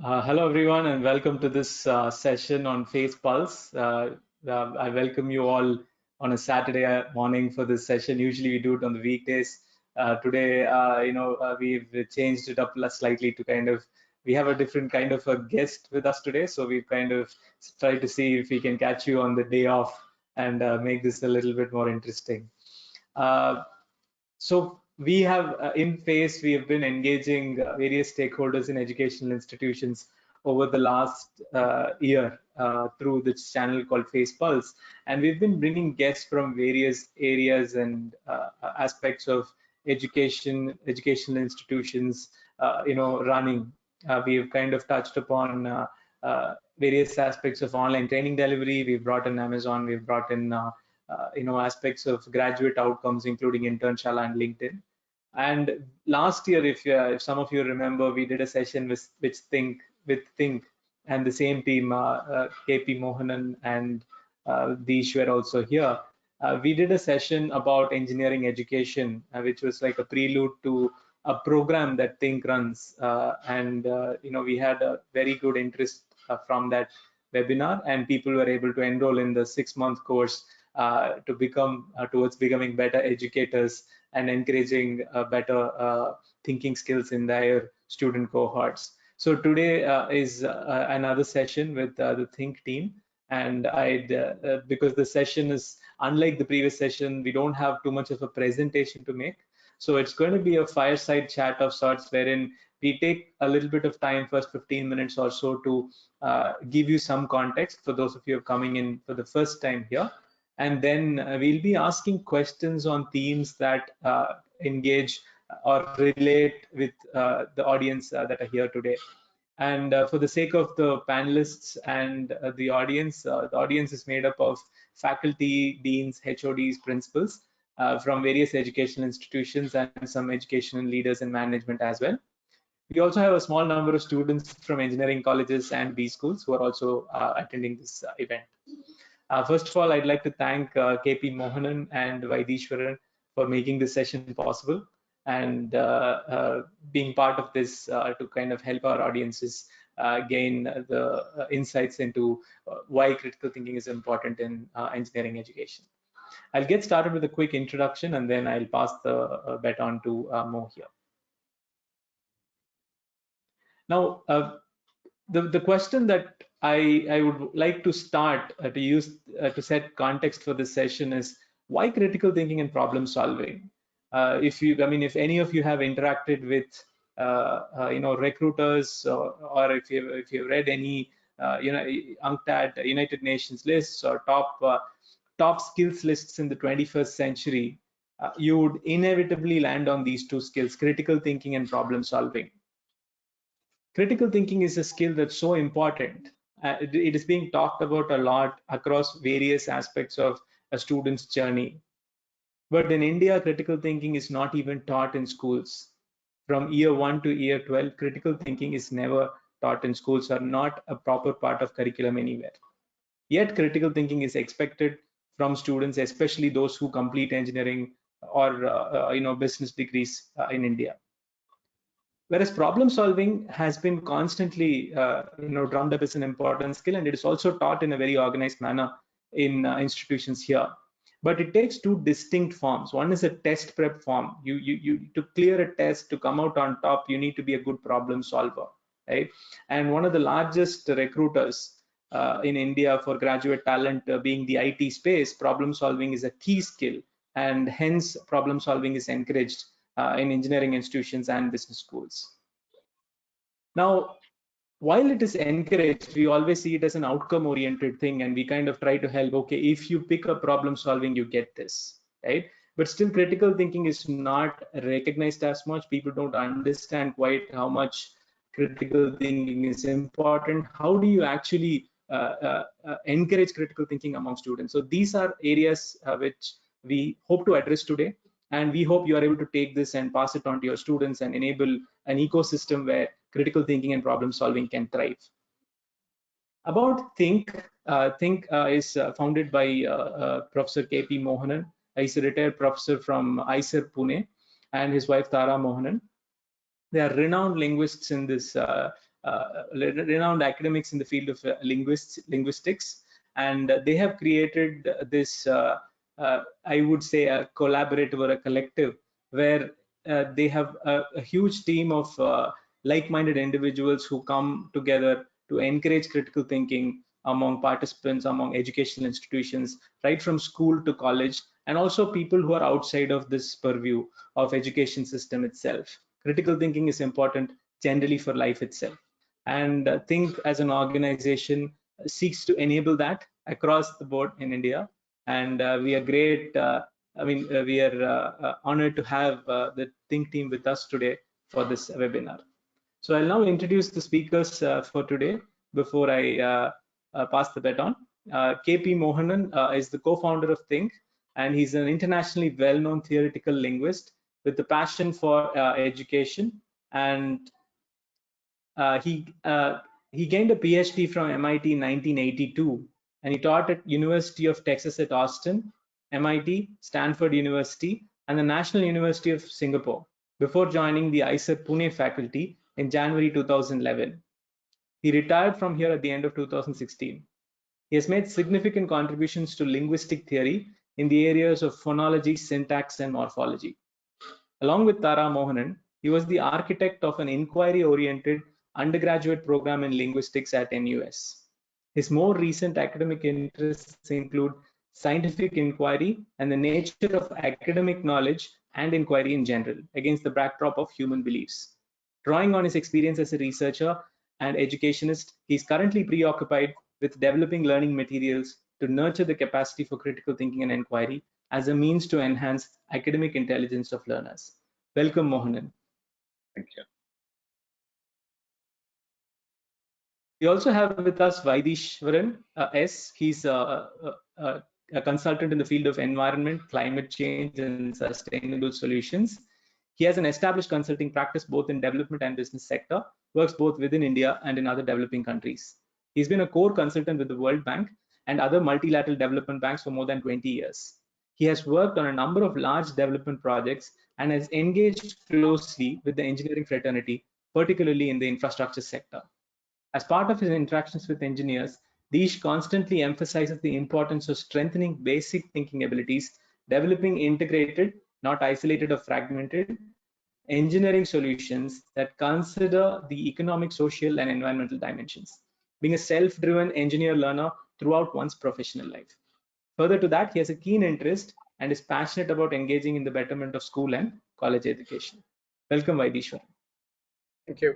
Hello, everyone, and welcome to this session on Face Pulse. I welcome you all on a Saturday morning for this session. Usually, we do it on the weekdays. Today, we've changed it up slightly to we have a different kind of a guest with us today. So we've kind of tried to see if we can catch you on the day off and make this a little bit more interesting. So we have in FACE, we have been engaging various stakeholders in educational institutions over the last year through this channel called FACE Pulse. And we've been bringing guests from various areas and aspects of educational institutions, running. We've kind of touched upon various aspects of online training delivery. We've brought in Amazon, we've brought in aspects of graduate outcomes, including internship and LinkedIn. And last year, if some of you remember, we did a session with ThinQ, and the same team, KP Mohanan and Deesh were also here. We did a session about engineering education, which was like a prelude to a program that ThinQ runs, we had a very good interest from that webinar, and people were able to enroll in the 6-month course to become towards becoming better educators and encouraging better thinking skills in their student cohorts. So today is another session with the ThinQ team, and because the session is unlike the previous session, we don't have too much of a presentation to make. So it's going to be a fireside chat of sorts, wherein we take a little bit of time, first 15 minutes or so, to give you some context for those of you who are coming in for the first time here. And then we'll be asking questions on themes that engage or relate with the audience that are here today. And for the sake of the panelists and the audience is made up of faculty, deans, HODs, principals from various educational institutions and some educational leaders and management as well. We also have a small number of students from engineering colleges and B schools who are also attending this event. First of all, I'd like to thank KP Mohanan and Vaidishwaran for making this session possible and being part of this to kind of help our audiences gain the insights into why critical thinking is important in engineering education. I'll get started with a quick introduction, and then I'll pass the baton to Mo here. Now, the question that I would like to start to set context for this session is, why critical thinking and problem solving? If any of you have interacted with recruiters, or if you've read any UNCTAD, United Nations lists, or top skills lists in the 21st century, you would inevitably land on these two skills: critical thinking and problem solving. Critical thinking is a skill that's so important. It is being talked about a lot across various aspects of a student's journey. But in India, critical thinking is not even taught in schools. From year 1 to year 12, critical thinking is never taught in schools, or not a proper part of curriculum anywhere. Yet critical thinking is expected from students, especially those who complete engineering or business degrees in India. Whereas problem solving has been constantly drummed up as an important skill, and it is also taught in a very organized manner in institutions here. But it takes two distinct forms. One is a test prep form. You to clear a test, to come out on top, you need to be a good problem solver, right? And one of the largest recruiters in India for graduate talent being the IT space, problem solving is a key skill, and hence problem solving is encouraged in engineering institutions and business schools. Now, while it is encouraged, we always see it as an outcome-oriented thing, and we kind of try to help. Okay, if you pick up problem solving, you get this, right? But still, critical thinking is not recognized as much. People don't understand quite how much critical thinking is important. How do you actually encourage critical thinking among students? So these are areas which we hope to address today. And we hope you are able to take this and pass it on to your students and enable an ecosystem where critical thinking and problem solving can thrive. About ThinQ, ThinQ is founded by Professor KP Mohanan. He's a retired professor from ISER Pune, and his wife Tara Mohanan. They are renowned linguists in this renowned academics in the field of linguistics, and they have created this, I would say, a collaborative or a collective where they have a huge team of like-minded individuals who come together to encourage critical thinking among participants, among educational institutions, right from school to college, and also people who are outside of this purview of education system itself. Critical thinking is important generally for life itself. And Think as an organization seeks to enable that across the board in India. And we are great. We are honored to have the Think team with us today for this webinar. So I'll now introduce the speakers for today before I pass the baton. KP Mohanan is the co-founder of Think, and he's an internationally well-known theoretical linguist with the passion for education. And he gained a PhD from MIT in 1982, and he taught at University of Texas at Austin, MIT, Stanford University, and the National University of Singapore before joining the ISER Pune faculty in January 2011. He retired from here at the end of 2016. He has made significant contributions to linguistic theory in the areas of phonology, syntax, and morphology. Along with Tara Mohanan, he was the architect of an inquiry-oriented undergraduate program in linguistics at NUS. His more recent academic interests include scientific inquiry and the nature of academic knowledge and inquiry in general against the backdrop of human beliefs. Drawing on his experience as a researcher and educationist, he is currently preoccupied with developing learning materials to nurture the capacity for critical thinking and inquiry as a means to enhance academic intelligence of learners. Welcome, Mohanan. Thank you. We also have with us Vaidishwaran S. He's a consultant in the field of environment, climate change, and sustainable solutions. He has an established consulting practice both in development and business sector, works both within India and in other developing countries. He's been a core consultant with the World Bank and other multilateral development banks for more than 20 years. He has worked on a number of large development projects and has engaged closely with the engineering fraternity, particularly in the infrastructure sector. As part of his interactions with engineers, Deesh constantly emphasizes the importance of strengthening basic thinking abilities, developing integrated, not isolated or fragmented, engineering solutions that consider the economic, social, and environmental dimensions, being a self-driven engineer learner throughout one's professional life. Further to that, he has a keen interest and is passionate about engaging in the betterment of school and college education. Welcome, Vaidishwar. Thank you.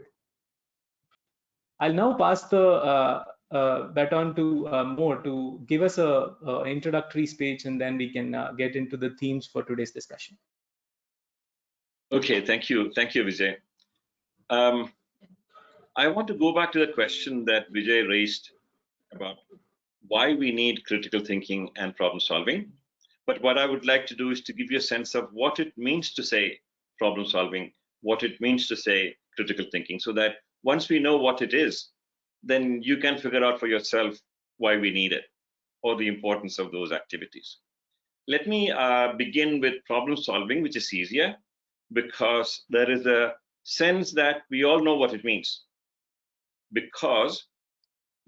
I'll now pass the baton to Mo to give us a introductory speech, and then we can get into the themes for today's discussion. Okay, thank you, Vijay. I want to go back to the question that Vijay raised about why we need critical thinking and problem solving. But what I would like to do is to give you a sense of what it means to say problem solving, what it means to say critical thinking, so that once we know what it is, then you can figure out for yourself why we need it or the importance of those activities. Let me begin with problem solving, which is easier because there is a sense that we all know what it means, because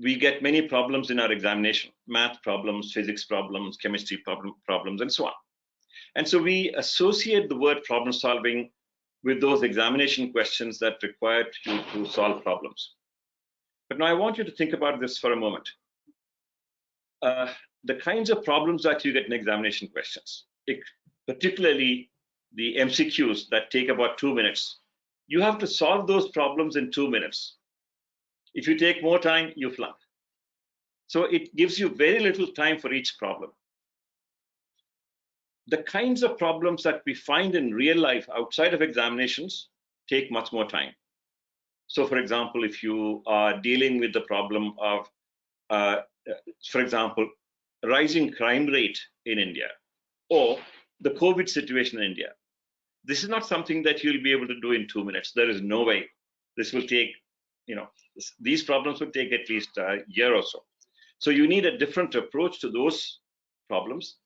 we get many problems in our examination, math problems, physics problems, chemistry problems, and so on. And so we associate the word problem solving with those examination questions that require you to solve problems. But now I want you to think about this for a moment. The kinds of problems that you get in examination questions, particularly the MCQs that take about 2 minutes, you have to solve those problems in 2 minutes. If you take more time, you flunk. So it gives you very little time for each problem. The kinds of problems that we find in real life outside of examinations take much more time. So for example, if you are dealing with the problem of, for example, rising crime rate in India or the COVID situation in India, this is not something that you'll be able to do in 2 minutes. There is no way. This will take, these problems will take at least a year or so. So you need a different approach to those problems.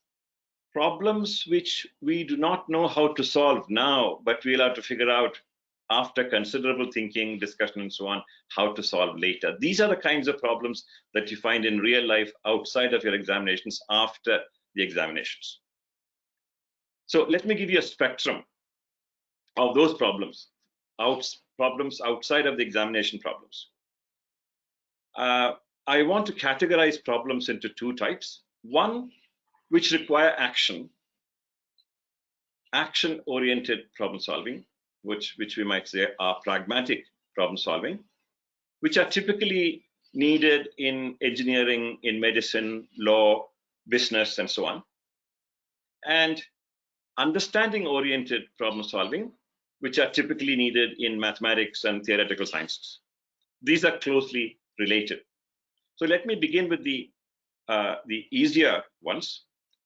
Problems which we do not know how to solve now, but we'll have to figure out after considerable thinking, discussion, and so on, how to solve later. These are the kinds of problems that you find in real life outside of your examinations, after the examinations. So let me give you a spectrum of those problems, problems outside of the examination problems. I want to categorize problems into two types. One, which require action-oriented problem solving, which we might say are pragmatic problem solving, which are typically needed in engineering, in medicine, law, business, and so on. And understanding-oriented problem solving, which are typically needed in mathematics and theoretical sciences. These are closely related. So let me begin with the easier ones,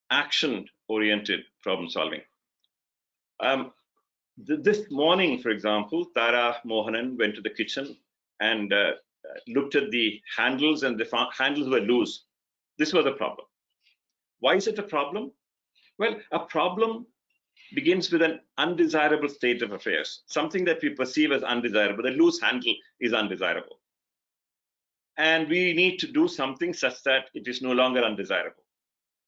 action-oriented problem solving. This morning, for example, Tara Mohanan went to the kitchen and looked at the handles, and the handles were loose. This was a problem. Why is it a problem? Well, a problem begins with an undesirable state of affairs, something that we perceive as undesirable. The loose handle is undesirable. And we need to do something such that it is no longer undesirable.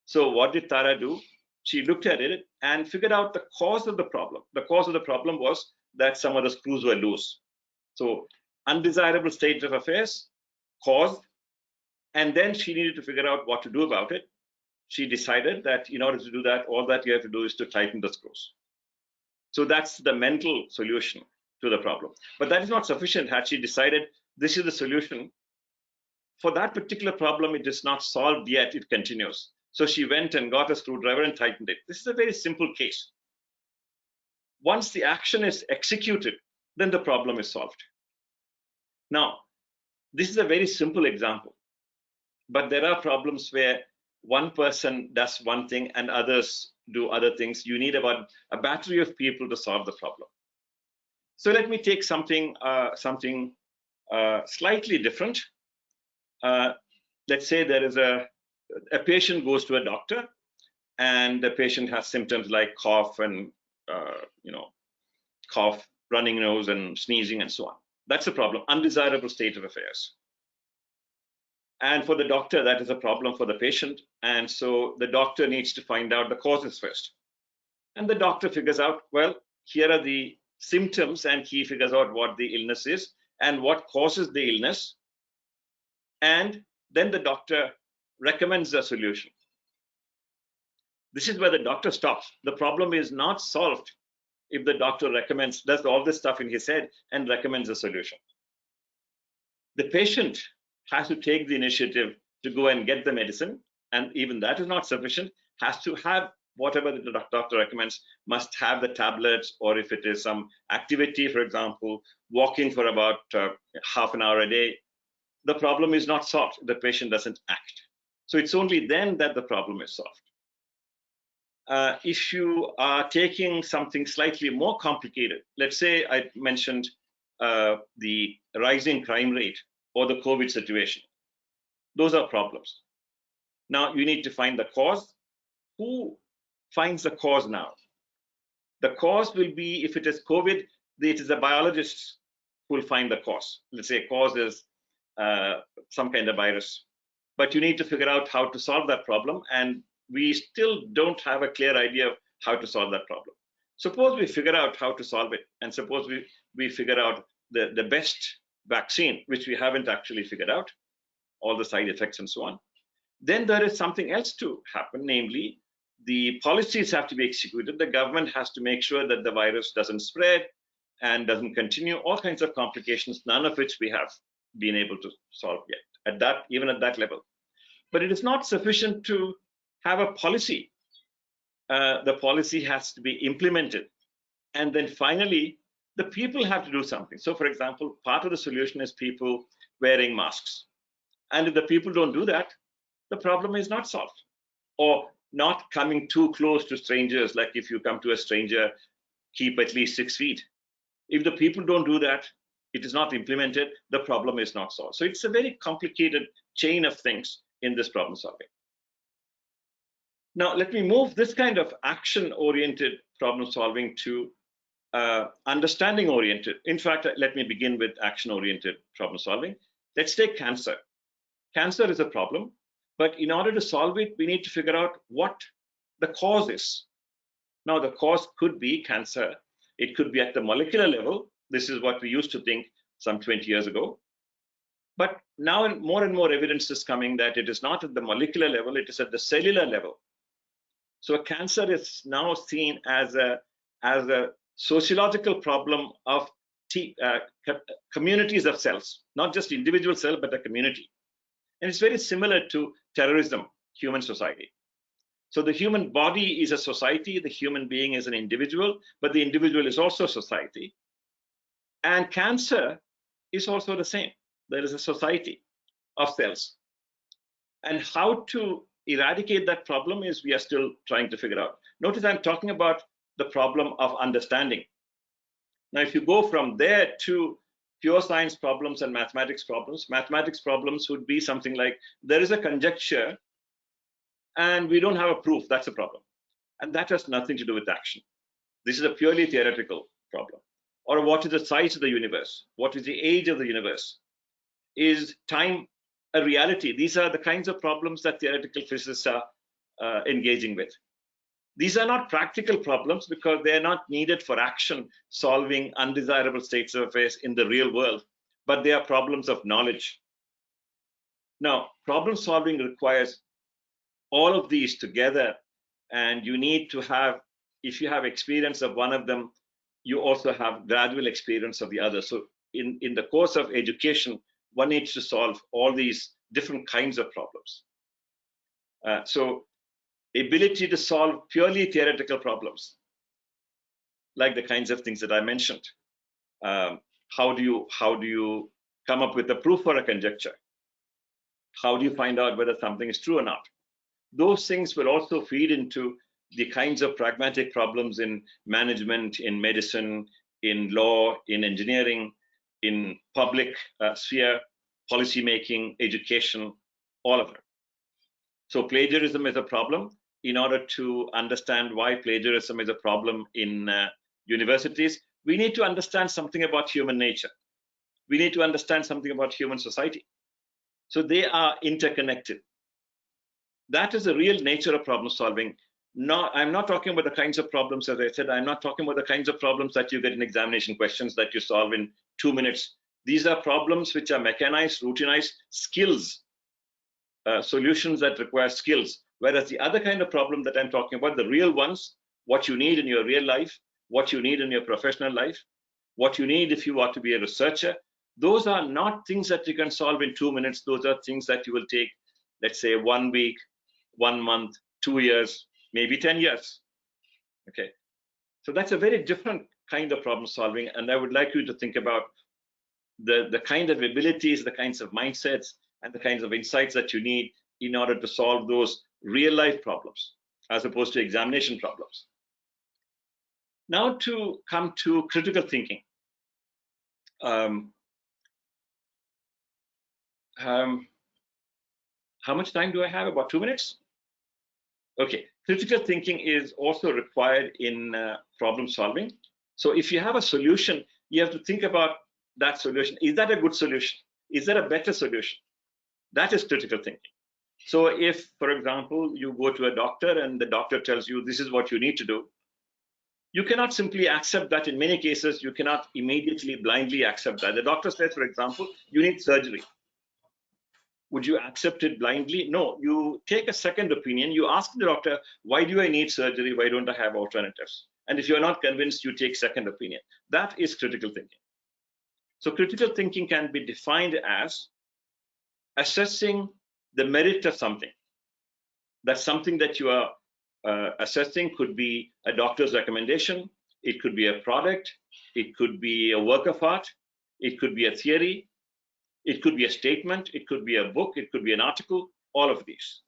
So what did Tara do? She looked at it and figured out the cause of the problem. The cause of the problem was that some of the screws were loose. So undesirable state of affairs, caused, and then she needed to figure out what to do about it. She decided that in order to do that, all that you have to do is to tighten the screws. So that's the mental solution to the problem. But that is not sufficient. Had she decided this is the solution, for that particular problem, it is not solved yet, it continues. So she went and got a screwdriver and tightened it. This is a very simple case. Once the action is executed, then the problem is solved. Now, this is a very simple example, but there are problems where one person does one thing and others do other things. You need about a battery of people to solve the problem. So let me take something slightly different. Let's say there is a patient goes to a doctor, and the patient has symptoms like cough and cough, running nose, and sneezing, and so on. That's a problem, undesirable state of affairs. And for the doctor, that is a problem for the patient. And so the doctor needs to find out the causes first. And the doctor figures out, well, here are the symptoms, and he figures out what the illness is and what causes the illness. And then the doctor recommends a solution. This is where the doctor stops. The problem is not solved if the doctor does all this stuff in his head and recommends a solution. The patient has to take the initiative to go and get the medicine, and even that is not sufficient, has to have whatever the doctor recommends, must have the tablets, or if it is some activity, for example, walking for about half an hour a day. The problem is not solved. The patient doesn't act. So it's only then that the problem is solved. If you are taking something slightly more complicated, let's say I mentioned the rising crime rate or the COVID situation. Those are problems. Now you need to find the cause. Who finds the cause now? The cause will be, if it is COVID, it is the biologists who will find the cause. Let's say cause is some kind of virus. But you need to figure out how to solve that problem, and we still don't have a clear idea of how to solve that problem. Suppose we figure out how to solve it, and suppose we figure out the best vaccine, which we haven't actually figured out, all the side effects and so on. Then there is something else to happen, namely, the policies have to be executed. The government has to make sure that the virus doesn't spread and doesn't continue, all kinds of complications, none of which we have been able to solve yet, even at that level. But it is not sufficient to have a policy. The policy has to be implemented. And then finally, the people have to do something. So for example, part of the solution is people wearing masks. And if the people don't do that, the problem is not solved. Or not coming too close to strangers, like if you come to a stranger, keep at least 6 feet. If the people don't do that, it is not implemented, the problem is not solved. So it's a very complicated chain of things in this problem solving. Now, let me move this kind of action-oriented problem solving to understanding oriented. In fact, let me begin with action oriented problem solving. Let's take cancer. Cancer is a problem, but in order to solve it, we need to figure out what the cause is. Now, the cause could be cancer. It could be at the molecular level. This is what we used to think some 20 years ago. But now more and more evidence is coming that it is not at the molecular level, it is at the cellular level. So cancer is now seen as a sociological problem of communities of cells, not just individual cell, but a community. And it's very similar to terrorism, human society. So the human body is a society, the human being is an individual, but the individual is also society. And cancer is also the same. There is a society of cells. And how to eradicate that problem is we are still trying to figure out. Notice I'm talking about the problem of understanding. Now, if you go from there to pure science problems and mathematics problems would be something like there is a conjecture and we don't have a proof. That's a problem. And that has nothing to do with action. This is a purely theoretical problem. Or what is the size of the universe? What is the age of the universe? Is time a reality? These are the kinds of problems that theoretical physicists are engaging with. These are not practical problems because they are not needed for action, solving undesirable states of affairs in the real world, but they are problems of knowledge. Now, problem solving requires all of these together, and you need to have, if you have experience of one of them, you also have gradual experience of the other. So in the course of education, one needs to solve all these different kinds of problems. So ability to solve purely theoretical problems, like the kinds of things that I mentioned. How do you come up with a proof for a conjecture? How do you find out whether something is true or not? Those things will also feed into the kinds of pragmatic problems in management, in medicine, in law, in engineering, in public sphere, policy making, education, all of it. So plagiarism is a problem. In order to understand why plagiarism is a problem in universities, we need to understand something about human nature. We need to understand something about human society. So they are interconnected. That is the real nature of problem solving. I'm not talking about the kinds of problems, as I said, I'm not talking about the kinds of problems that you get in examination questions that you solve in 2 minutes. These are problems which are mechanized, routinized, skills, solutions that require skills. Whereas the other kind of problem that I'm talking about, the real ones, what you need in your real life, what you need in your professional life, what you need if you want to be a researcher, those are not things that you can solve in 2 minutes. Those are things that you will take, let's say, 1 week, 1 month, 2 years, maybe 10 years. Okay, so that's a very different kind of problem solving, and I would like you to think about the kind of abilities, the kinds of mindsets, and the kinds of insights that you need in order to solve those real life problems as opposed to examination problems. Now to come to critical thinking. How much time do I have? About 2 minutes? Okay, critical thinking is also required in problem solving. So if you have a solution, you have to think about that solution. Is that a good solution? Is there a better solution? That is critical thinking. So if, for example, you go to a doctor and the doctor tells you this is what you need to do, you cannot simply accept that. In many cases, you cannot immediately blindly accept that. The doctor says, for example, you need surgery. Would you accept it blindly? No, you take a second opinion. You ask the doctor, why do I need surgery? Why don't I have alternatives? And if you're not convinced, you take second opinion. That is critical thinking. So critical thinking can be defined as assessing the merit of something. That's something that you are assessing. Could be a doctor's recommendation. It could be a product. It could be a work of art. It could be a theory. It could be a statement. It could be a book. It could be an article. All of these.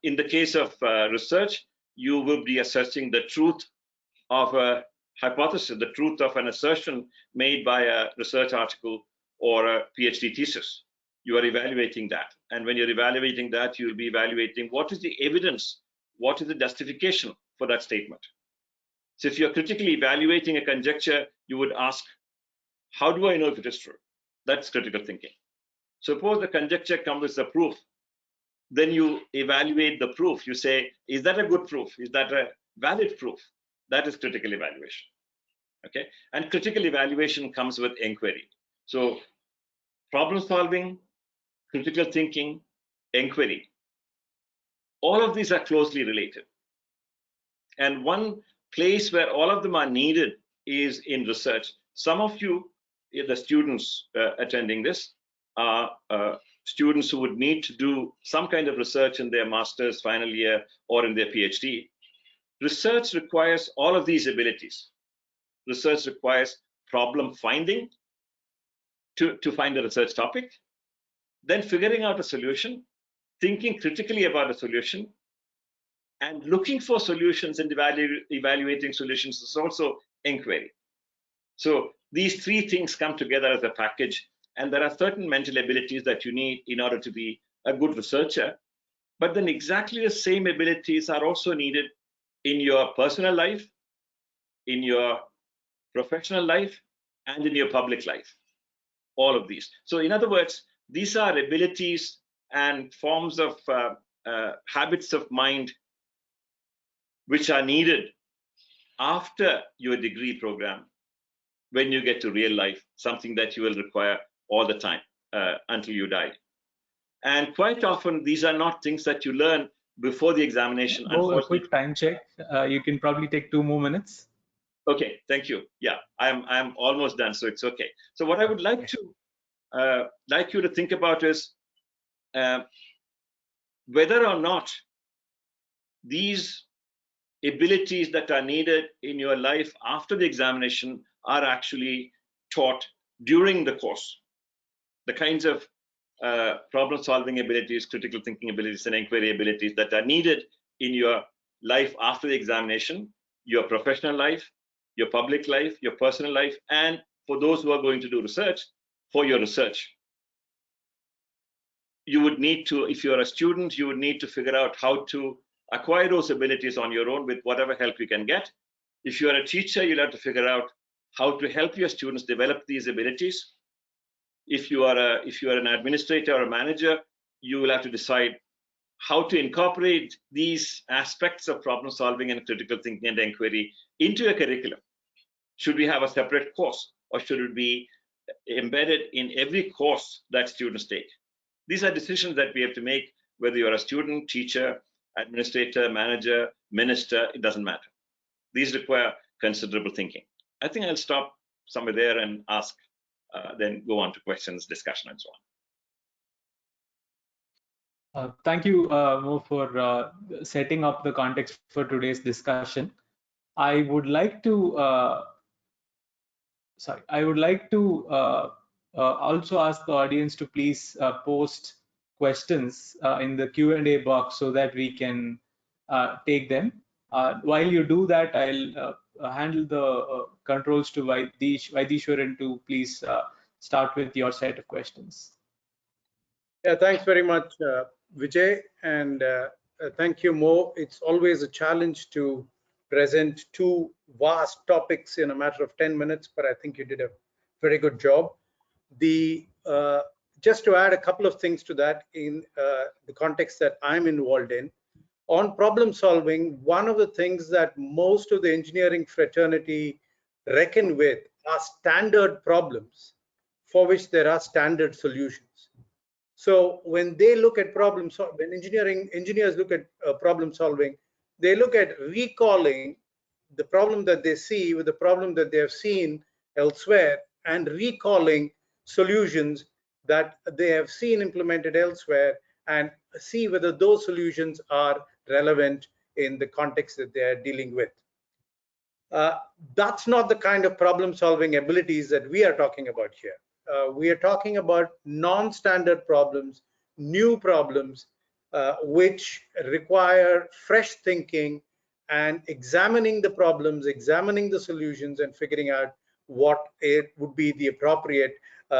In the case of research, you will be assessing the truth of a hypothesis, the truth of an assertion made by a research article or a PhD thesis. You are evaluating that. And when you're evaluating that, you'll be evaluating what is the evidence, what is the justification for that statement. So if you're critically evaluating a conjecture, you would ask, how do I know if it is true? That's critical thinking. Suppose the conjecture comes with a proof, then you evaluate the proof. You say, is that a good proof? Is that a valid proof? That is critical evaluation. Okay, and critical evaluation comes with inquiry. So problem solving, critical thinking, inquiry, all of these are closely related. And one place where all of them are needed is in research. Some of you, the students attending this, are students who would need to do some kind of research in their master's final year or in their PhD. Research requires all of these abilities. Research requires problem finding to find a research topic, then figuring out a solution, thinking critically about a solution, and looking for solutions and evaluating solutions is also inquiry. So these three things come together as a package, and there are certain mental abilities that you need in order to be a good researcher. But then exactly the same abilities are also needed in your personal life, in your professional life, and in your public life. All of these. So in other words, these are abilities and forms of habits of mind which are needed after your degree program when you get to real life, something that you will require all the time until you die. And quite often, these are not things that you learn before the examination. Go a quick time check. You can probably take 2 more minutes. Okay, thank you. Yeah, I'm almost done, so it's okay. So what I would like you to think about is whether or not these abilities that are needed in your life after the examination are actually taught during the course. The kinds of problem-solving abilities, critical thinking abilities, and inquiry abilities that are needed in your life after the examination, your professional life, your public life, your personal life, and for those who are going to do research, for your research. You would need to, if you're a student, you would need to figure out how to acquire those abilities on your own with whatever help you can get. If you're a teacher, you'll have to figure out how to help your students develop these abilities. If you are an administrator or a manager, you will have to decide how to incorporate these aspects of problem solving and critical thinking and inquiry into a curriculum. Should we have a separate course, or should it be embedded in every course that students take? These are decisions that we have to make, whether you're a student, teacher, administrator, manager, minister, it doesn't matter. These require considerable thinking. I think I'll stop somewhere there and ask, then go on to questions, discussion, and so on. Thank you, Mo, for setting up the context for today's discussion. I would like to also ask the audience to please post questions in the Q&A box so that we can take them. While you do that, I'll handle the controls to Vaidishwaran to please start with your set of questions. Yeah, thanks very much, Vijay, and thank you, Mo. It's always a challenge to present two vast topics in a matter of 10 minutes, but I think you did a very good job. Just to add a couple of things to that in the context that I'm involved in, on problem solving, one of the things that most of the engineering fraternity reckon with are standard problems for which there are standard solutions. So when they look at problem solving, when engineers look at problem solving, they look at recalling the problem that they see with the problem that they have seen elsewhere and recalling solutions that they have seen implemented elsewhere and see whether those solutions are relevant in the context that they are dealing with. That's not the kind of problem solving abilities that we are talking about here. We are talking about non-standard problems, new problems, which require fresh thinking and examining the problems, examining the solutions, and figuring out what it would be the appropriate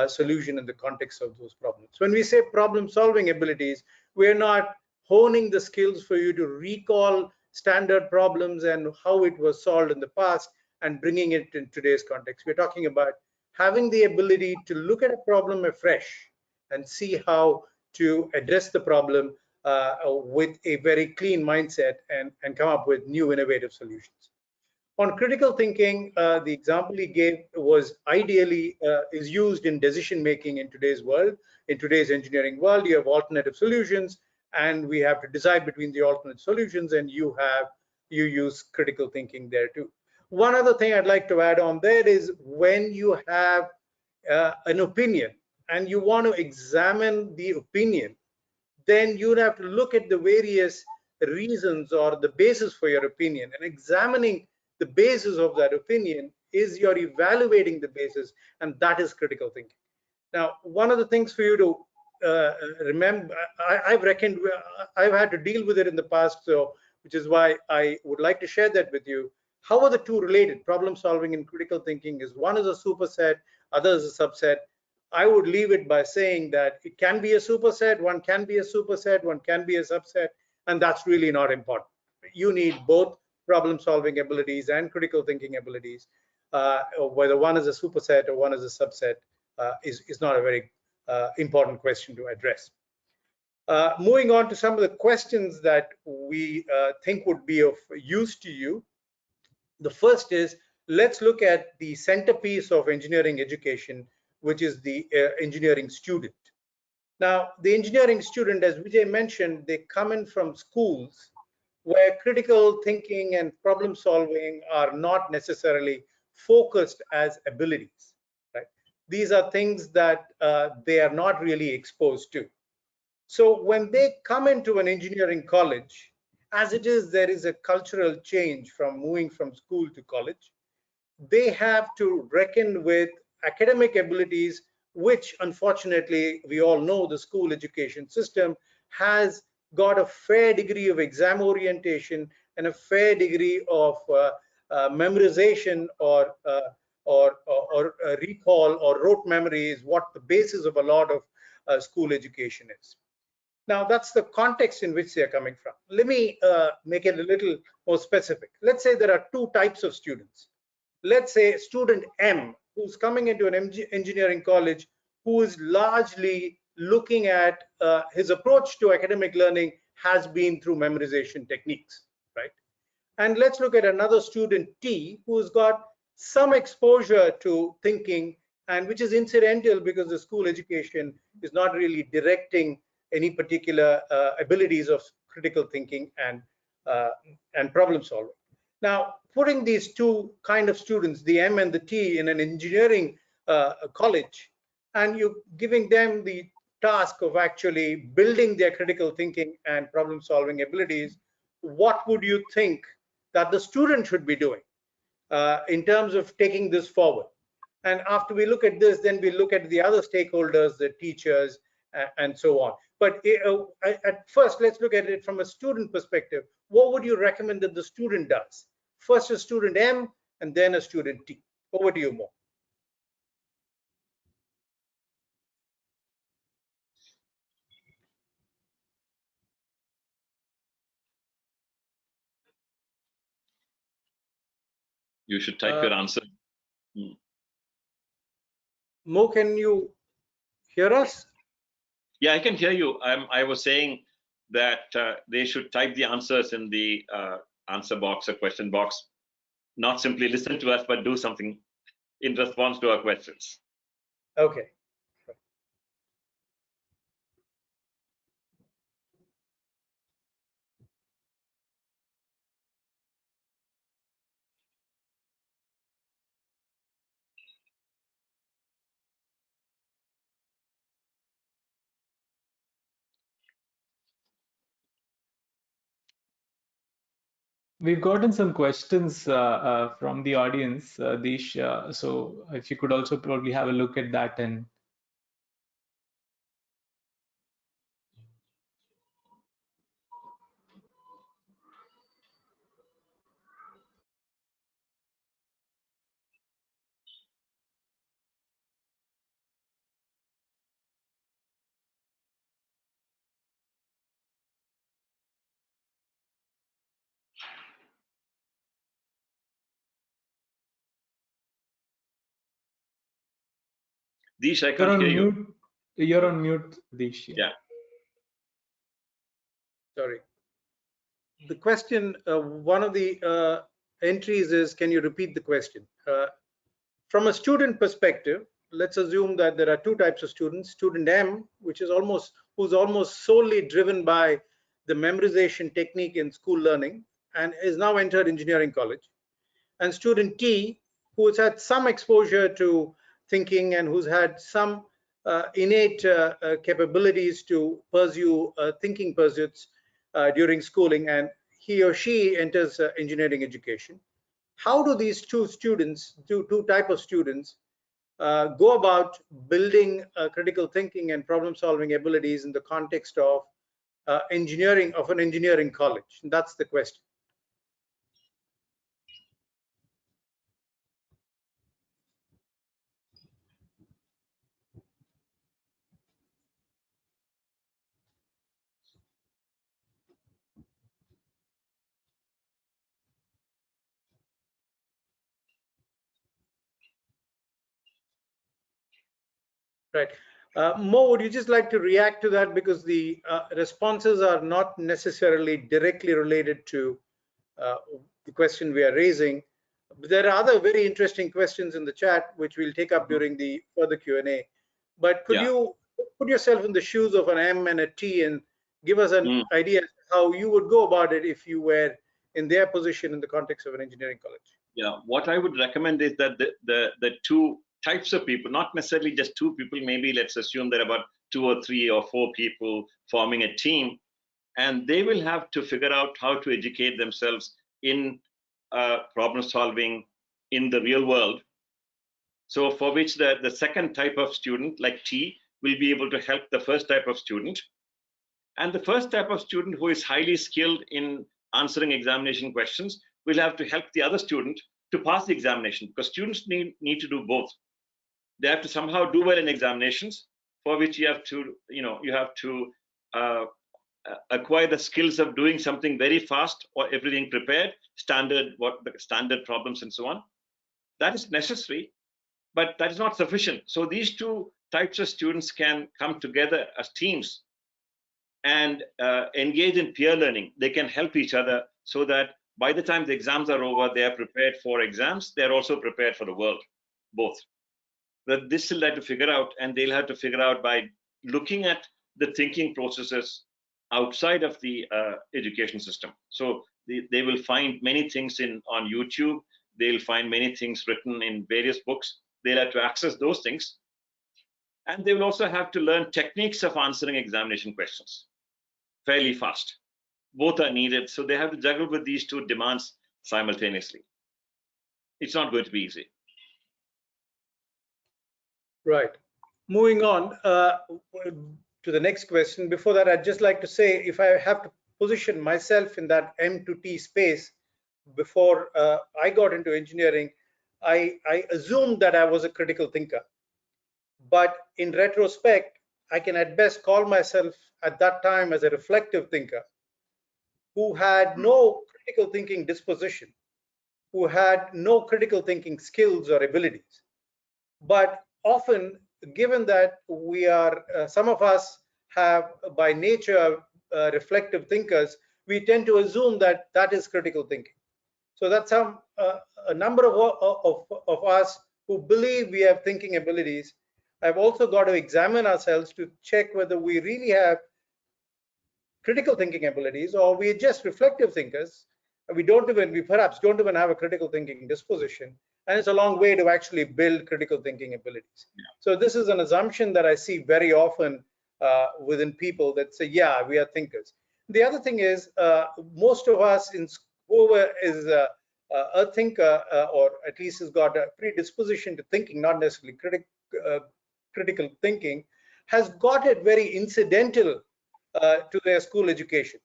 solution in the context of those problems. When we say problem solving abilities, we're not honing the skills for you to recall standard problems and how it was solved in the past and bringing it in today's context. We're talking about having the ability to look at a problem afresh and see how to address the problem with a very clean mindset and come up with new innovative solutions. On critical thinking, the example he gave was ideally is used in decision making in today's world. In today's engineering world, you have alternative solutions, and we have to decide between the alternate solutions, and you use critical thinking there too. One other thing I'd like to add on there is when you have an opinion and you want to examine the opinion, then you'd have to look at the various reasons or the basis for your opinion, and examining the basis of that opinion is you're evaluating the basis, and that is critical thinking. Now, one of the things for you to remember, I've reckoned, I've had to deal with it in the past, so which is why I would like to share that with you. How are the two related? Problem solving and critical thinking is one is a superset, other is a subset. I would leave it by saying that it can be a superset, one can be a superset, one can be a subset, and that's really not important. You need both problem solving abilities and critical thinking abilities. Whether one is a superset or one is a subset is not a very important question to address. Moving on to some of the questions that we think would be of use to you. The first is, let's look at the centerpiece of engineering education, which is the engineering student. Now, the engineering student, as Vijay mentioned, they come in from schools where critical thinking and problem solving are not necessarily focused as abilities, right? These are things that they are not really exposed to. So when they come into an engineering college, as it is, there is a cultural change from moving from school to college. They have to reckon with academic abilities, which unfortunately we all know the school education system has got a fair degree of exam orientation and a fair degree of memorization or recall or rote memory is what the basis of a lot of school education is. Now, that's the context in which they are coming from. Let me make it a little more specific. Let's say there are two types of students. Let's say student M, who's coming into an engineering college, who is largely looking at his approach to academic learning has been through memorization techniques, right? And let's look at another student T, who's got some exposure to thinking, and which is incidental because the school education is not really directing any particular abilities of critical thinking and problem solving. Now, putting these two kind of students, the M and the T, in an engineering college, and you giving them the task of actually building their critical thinking and problem solving abilities, what would you think that the student should be doing in terms of taking this forward? And after we look at this, then we look at the other stakeholders, the teachers, and so on. But at first, let's look at it from a student perspective. What would you recommend that the student does? First a student M, and then a student T. Over to you, Mo. You should type your answer. Mo, can you hear us? Yeah, I can hear you. I was saying that they should type the answers in the answer box or question box, not simply listen to us, but do something in response to our questions. Okay. We've gotten some questions from the audience, Dish. So if you could also probably have a look at that. And Dish, I You're can't on hear you. mute. You're on mute, Dish. Yeah. Sorry. The question, one of the entries is, can you repeat the question? From a student perspective, let's assume that there are two types of students. Student M, who's almost solely driven by the memorization technique in school learning and is now entered engineering college. And student T, who has had some exposure to thinking and who's had some innate capabilities to pursue thinking pursuits during schooling, and he or she enters engineering education. How do these two type of students go about building critical thinking and problem solving abilities in the context of an engineering college? And that's the question. Right. Mo, would you just like to react to that, because the responses are not necessarily directly related to the question we are raising. But there are other very interesting questions in the chat, which we'll take up during the further Q&A. But could you put yourself in the shoes of an M and a T and give us an idea how you would go about it if you were in their position in the context of an engineering college? Yeah, what I would recommend is that the two types of people, not necessarily just two people, maybe let's assume there are about 2 or 3 or 4 people forming a team, and they will have to figure out how to educate themselves in problem solving in the real world. So for which the second type of student, like T, will be able to help the first type of student. And the first type of student who is highly skilled in answering examination questions will have to help the other student to pass the examination, because students need to do both. They have to somehow do well in examinations, for which you have to acquire the skills of doing something very fast or everything prepared, standard problems and so on. That is necessary, but that is not sufficient. So these two types of students can come together as teams and engage in peer learning. They can help each other so that by the time the exams are over, they are prepared for exams. They're also prepared for the world, both. But this they'll have to figure out, and they'll have to figure out by looking at the thinking processes outside of the education system. So they will find many things on YouTube. They'll find many things written in various books. They'll have to access those things. And they will also have to learn techniques of answering examination questions fairly fast. Both are needed. So they have to juggle with these two demands simultaneously. It's not going to be easy. Right. Moving on to the next question. Before that, I'd just like to say, if I have to position myself in that M to T space, before I got into engineering, I assumed that I was a critical thinker. But in retrospect, I can at best call myself at that time as a reflective thinker who had no critical thinking disposition, who had no critical thinking skills or abilities. But often, given that we are, some of us have by nature reflective thinkers, we tend to assume that that is critical thinking. So that's how a number of us who believe we have thinking abilities have also got to examine ourselves to check whether we really have critical thinking abilities, or we're just reflective thinkers. We perhaps don't even have a critical thinking disposition, and it's a long way to actually build critical thinking abilities. Yeah. So this is an assumption that I see very often within people that say, yeah, we are thinkers. The other thing is, most of us, whoever is a thinker, or at least has got a predisposition to thinking, not necessarily critical thinking, has got it very incidental to their school education.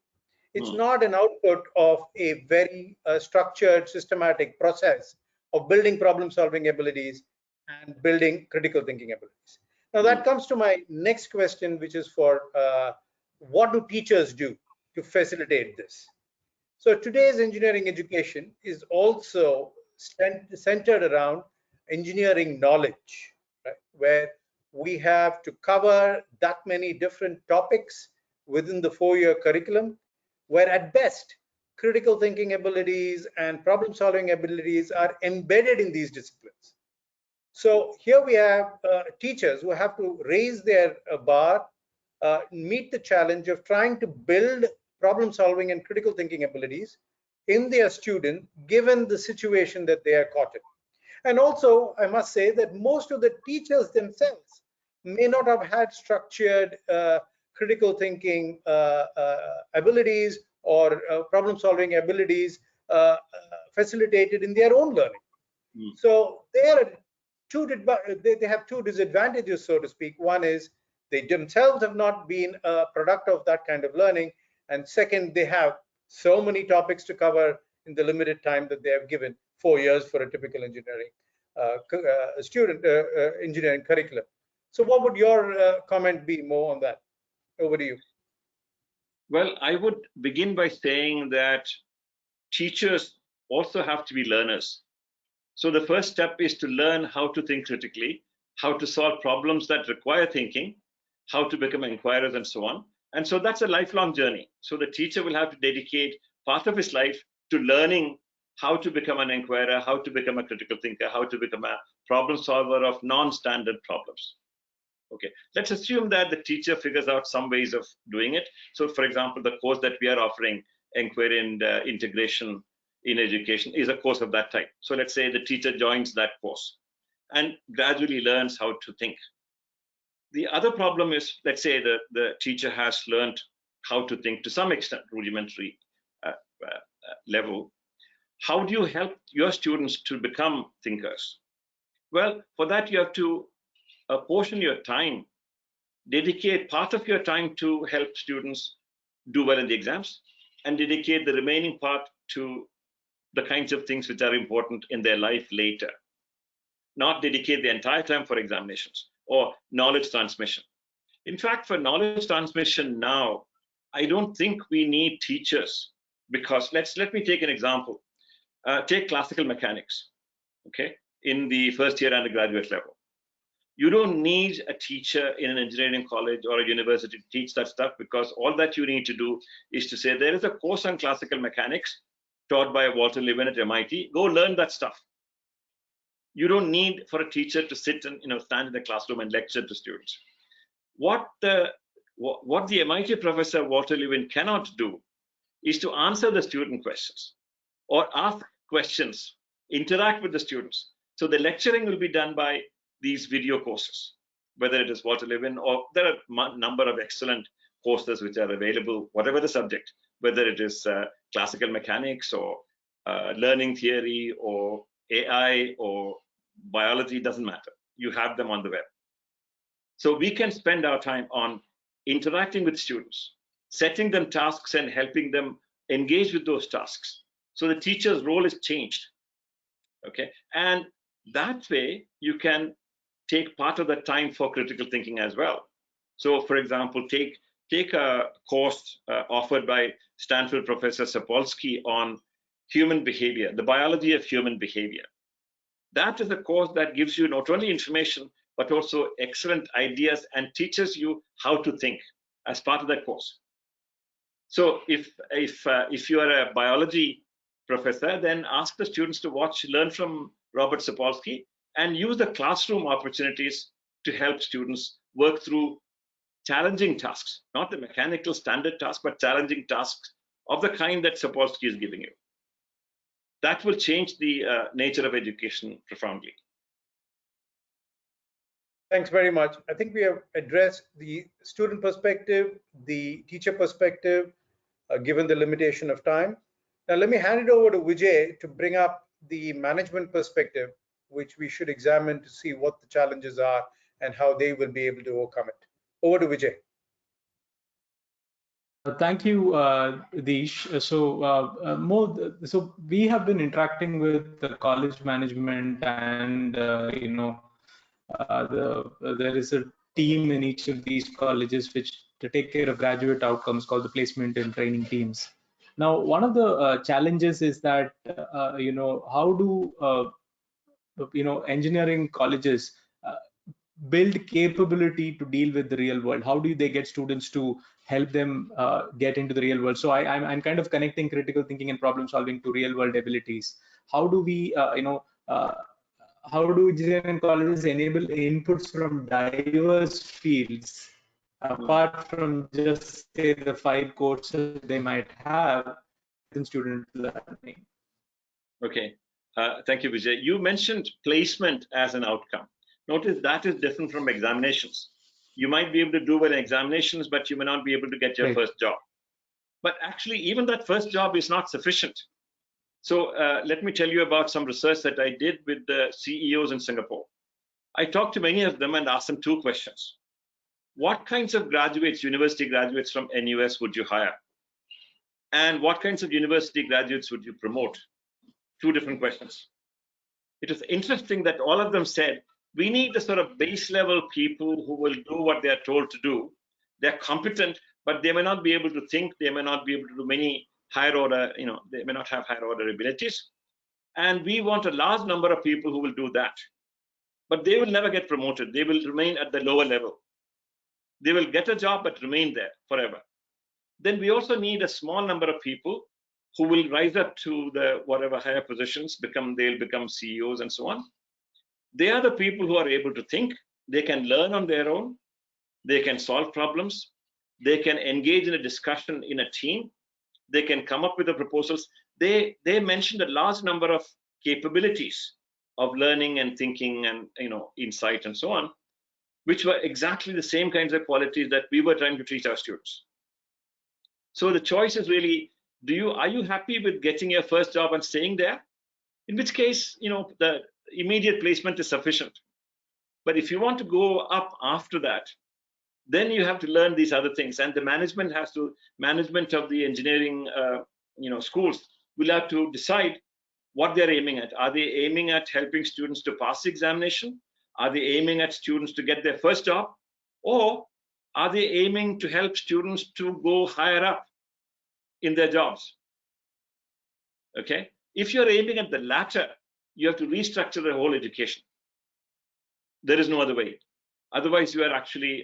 It's not an output of a very structured, systematic process of building problem-solving abilities and building critical thinking abilities. Now that comes to my next question, which is for what do teachers do to facilitate this? So today's engineering education is also centered around engineering knowledge, right? Where we have to cover that many different topics within the 4-year curriculum, where at best, critical thinking abilities and problem solving abilities are embedded in these disciplines. So here we have teachers who have to raise their bar, meet the challenge of trying to build problem solving and critical thinking abilities in their student, given the situation that they are caught in. And also, I must say that most of the teachers themselves may not have had structured critical thinking abilities or problem solving abilities facilitated in their own learning. So they have two disadvantages, so to speak. One is they themselves have not been a product of that kind of learning, and second, they have so many topics to cover in the limited time that they have given, 4 years for a typical engineering engineering curriculum. So what would your comment be more on that? Over to you. Well, I would begin by saying that teachers also have to be learners. So the first step is to learn how to think critically, how to solve problems that require thinking, how to become inquirers, and so on. And so that's a lifelong journey. So the teacher will have to dedicate part of his life to learning how to become an inquirer, how to become a critical thinker, how to become a problem solver of non-standard problems. Okay, let's assume that the teacher figures out some ways of doing it. So for example, the course that we are offering, Inquiry and Integration in Education, is a course of that type. So let's say the teacher joins that course and gradually learns how to think. The other problem is, let's say the teacher has learned how to think to some extent, rudimentary level. How do you help your students to become thinkers? Well, for that you have to portion your time, dedicate part of your time to help students do well in the exams, and dedicate the remaining part to the kinds of things which are important in their life later. Not dedicate the entire time for examinations or knowledge transmission. In fact, for knowledge transmission now, I don't think we need teachers, because let me take an example. Take classical mechanics, okay, in the first year undergraduate level. You don't need a teacher in an engineering college or a university to teach that stuff, because all that you need to do is to say, there is a course on classical mechanics taught by Walter Lewin at MIT. Go learn that stuff. You don't need for a teacher to sit and stand in the classroom and lecture to students. What the MIT professor Walter Lewin cannot do is to answer the student questions or ask questions, interact with the students. So the lecturing will be done by these video courses, whether it is Walter Lewin, or there are a number of excellent courses which are available, whatever the subject, whether it is classical mechanics or learning theory or AI or biology, doesn't matter. You have them on the web. So we can spend our time on interacting with students, setting them tasks and helping them engage with those tasks. So the teacher's role is changed, okay? And that way you can take part of the time for critical thinking as well. So for example, take a course offered by Stanford Professor Sapolsky on human behavior, the biology of human behavior. That is a course that gives you not only information, but also excellent ideas and teaches you how to think as part of that course. So if you are a biology professor, then ask the students to learn from Robert Sapolsky, and use the classroom opportunities to help students work through challenging tasks, not the mechanical standard task, but challenging tasks of the kind that Sapolsky is giving you. That will change the nature of education profoundly. Thanks very much. I think we have addressed the student perspective, the teacher perspective, given the limitation of time. Now let me hand it over to Vijay to bring up the management perspective, which we should examine to see what the challenges are and how they will be able to overcome it. Over to Vijay. Thank you, Dish. So we have been interacting with the college management, and there is a team in each of these colleges which to take care of graduate outcomes called the placement and training teams. Now, one of the challenges is that how do engineering colleges build capability to deal with the real world? How do they get students to help them get into the real world? So I'm kind of connecting critical thinking and problem solving to real world abilities. How do we, how do engineering colleges enable inputs from diverse fields apart from just say the 5 courses they might have in student learning? Okay, thank you, Vijay. You mentioned placement as an outcome. Notice that is different from examinations. You might be able to do well in examinations, but you may not be able to get your Right. first job. But actually, even that first job is not sufficient. So let me tell you about some research that I did with the CEOs in Singapore. I talked to many of them and asked them 2 questions. What kinds of graduates, university graduates from NUS would you hire? And what kinds of university graduates would you promote? 2 different questions. It was interesting that all of them said, we need the sort of base level people who will do what they are told to do. They're competent, but they may not be able to think. They may not be able to do many higher order, they may not have higher order abilities. And we want a large number of people who will do that. But they will never get promoted. They will remain at the lower level. They will get a job, but remain there forever. Then we also need a small number of people who will rise up to the whatever higher positions, they'll become CEOs and so on. They are the people who are able to think. They can learn on their own. They can solve problems. They can engage in a discussion in a team. They can come up with the proposals. They mentioned a large number of capabilities of learning and thinking and insight and so on, which were exactly the same kinds of qualities that we were trying to teach our students. So the choice is really, are you happy with getting your first job and staying there? In which case, the immediate placement is sufficient. But if you want to go up after that, then you have to learn these other things, and the management of the engineering schools will have to decide what they're aiming at. Are they aiming at helping students to pass the examination? Are they aiming at students to get their first job? Or are they aiming to help students to go higher up in their jobs? Okay, if you're aiming at the latter, you have to restructure the whole education. There is no other way. Otherwise, you are actually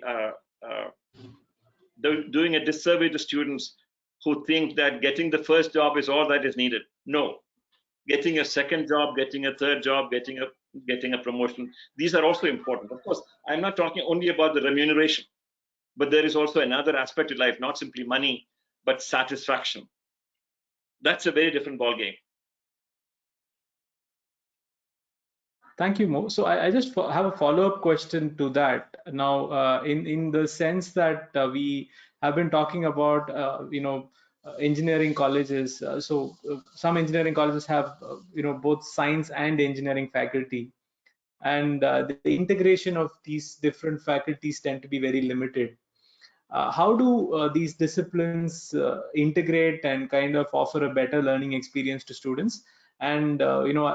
doing a disservice to students who think that getting the first job is all that is needed. No, getting a second job, getting a third job, getting a promotion, these are also important. Of course, I'm not talking only about the remuneration, but there is also another aspect to life, not simply money, but satisfaction. That's a very different ballgame. Thank you, Mo. So I just have a follow-up question to that. Now, in the sense that we have been talking about, engineering colleges. Some engineering colleges have, both science and engineering faculty, and the integration of these different faculties tend to be very limited. How do these disciplines integrate and kind of offer a better learning experience to students? And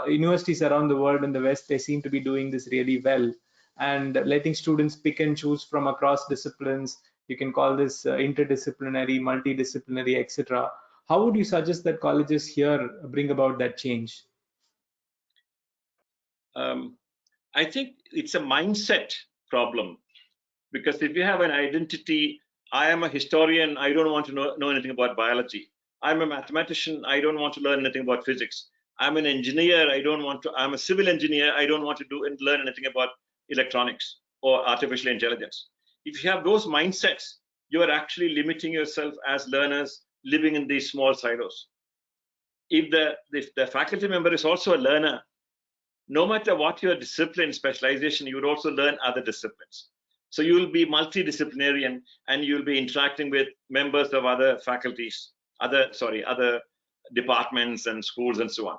universities around the world in the West, they seem to be doing this really well, and letting students pick and choose from across disciplines. You can call this interdisciplinary, multidisciplinary, etc. How would you suggest that colleges here bring about that change? I think it's a mindset problem, because if you have an identity, I am a historian, I don't want to know anything about biology. I'm a mathematician, I don't want to learn anything about physics. I'm an engineer, I'm a civil engineer, I don't want to learn anything about electronics or artificial intelligence. If you have those mindsets, you are actually limiting yourself as learners living in these small silos. If the faculty member is also a learner, no matter what your discipline specialization, you would also learn other disciplines. So you will be multidisciplinary, and you'll be interacting with members of other faculties, other departments and schools and so on.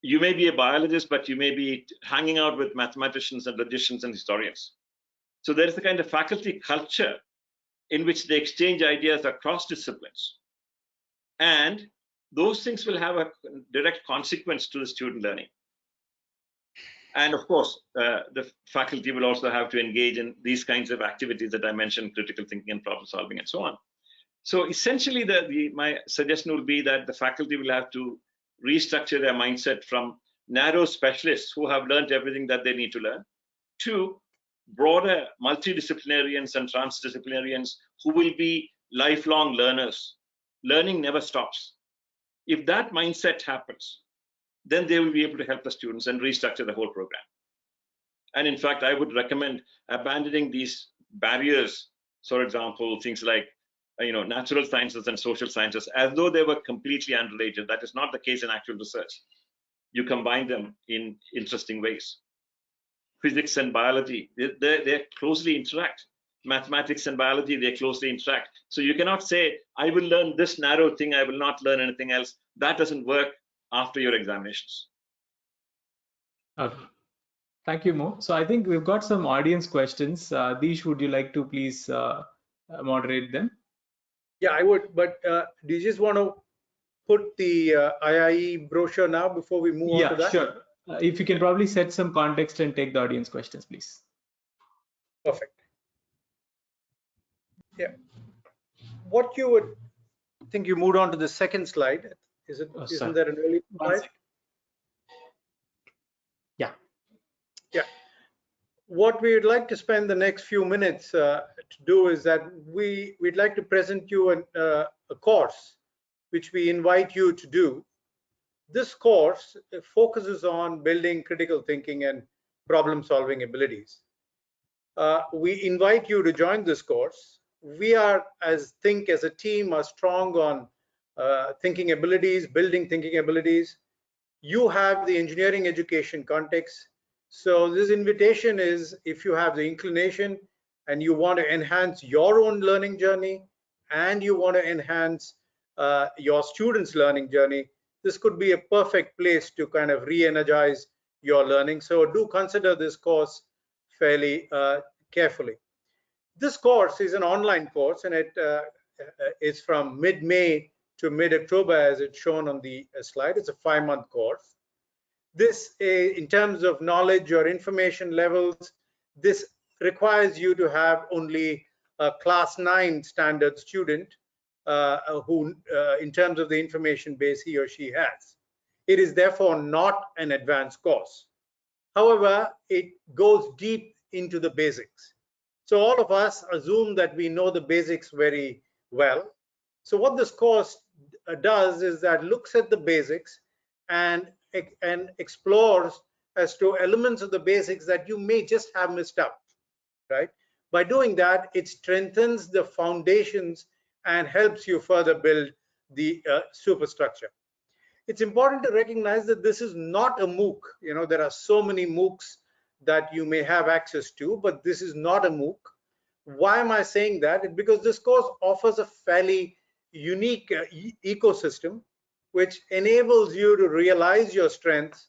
You may be a biologist, but you may be hanging out with mathematicians and logicians and historians. So there is a kind of faculty culture in which they exchange ideas across disciplines. And those things will have a direct consequence to the student learning. And of course, the faculty will also have to engage in these kinds of activities that I mentioned, critical thinking and problem solving and so on. So essentially, my suggestion would be that the faculty will have to restructure their mindset from narrow specialists who have learned everything that they need to learn to broader multidisciplinarians and transdisciplinarians who will be lifelong learners. Learning never stops. If that mindset happens, then they will be able to help the students and restructure the whole program. And in fact, I would recommend abandoning these barriers. So, for example, things like natural sciences and social sciences, as though they were completely unrelated. That is not the case in actual research. You combine them in interesting ways. Physics and biology, they closely interact. Mathematics and biology, they closely interact. So you cannot say, I will learn this narrow thing, I will not learn anything else. That doesn't work after your examinations. Okay. Thank you, Mo. So I think we've got some audience questions. Deesh, would you like to please moderate them? Yeah, I would, but do you just want to put the IIE brochure now before we move on to that? Yeah, sure. If you can probably set some context and take the audience questions, please. Perfect. Yeah. What you would think, you moved on to the second slide. Is it? Isn't that an early slide? Yeah. Yeah. What we would like to spend the next few minutes to do is that we'd like to present you a course which we invite you to do. This course focuses on building critical thinking and problem-solving abilities. We invite you to join this course. We are, as ThinQ as a team, are strong on thinking abilities, building thinking abilities. You have the engineering education context. So this invitation is, if you have the inclination and you want to enhance your own learning journey and you want to enhance your students' learning journey, this could be a perfect place to kind of re-energize your learning. So do consider this course fairly carefully. This course is an online course, and it is from mid-May to mid-October, as it's shown on the slide. It's a 5-month course. This, in terms of knowledge or information levels, this requires you to have only a class 9 standard student who, in terms of the information base he or she has. It is therefore not an advanced course. However, it goes deep into the basics. So all of us assume that we know the basics very well. So what this course does is that looks at the basics and explores as to elements of the basics that you may just have missed out, right? By doing that, it strengthens the foundations and helps you further build the superstructure. It's important to recognize that this is not a MOOC. You know, there are so many MOOCs that you may have access to, but this is not a MOOC. Why am I saying that? It's because this course offers a fairly unique ecosystem which enables you to realize your strengths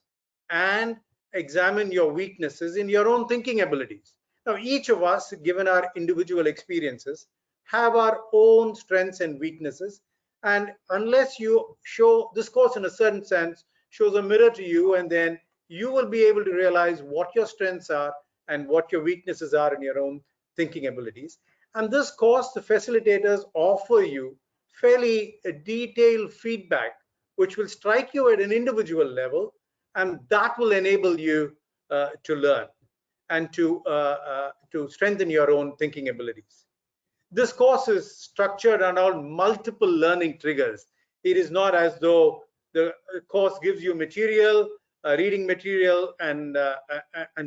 and examine your weaknesses in your own thinking abilities. Now, each of us, given our individual experiences, have our own strengths and weaknesses. And unless you show, this course in a certain sense shows a mirror to you, and then you will be able to realize what your strengths are and what your weaknesses are in your own thinking abilities. And this course, the facilitators offer you fairly detailed feedback, which will strike you at an individual level, and that will enable you to learn and to strengthen your own thinking abilities. This course is structured around multiple learning triggers. It is not as though the course gives you material, reading material and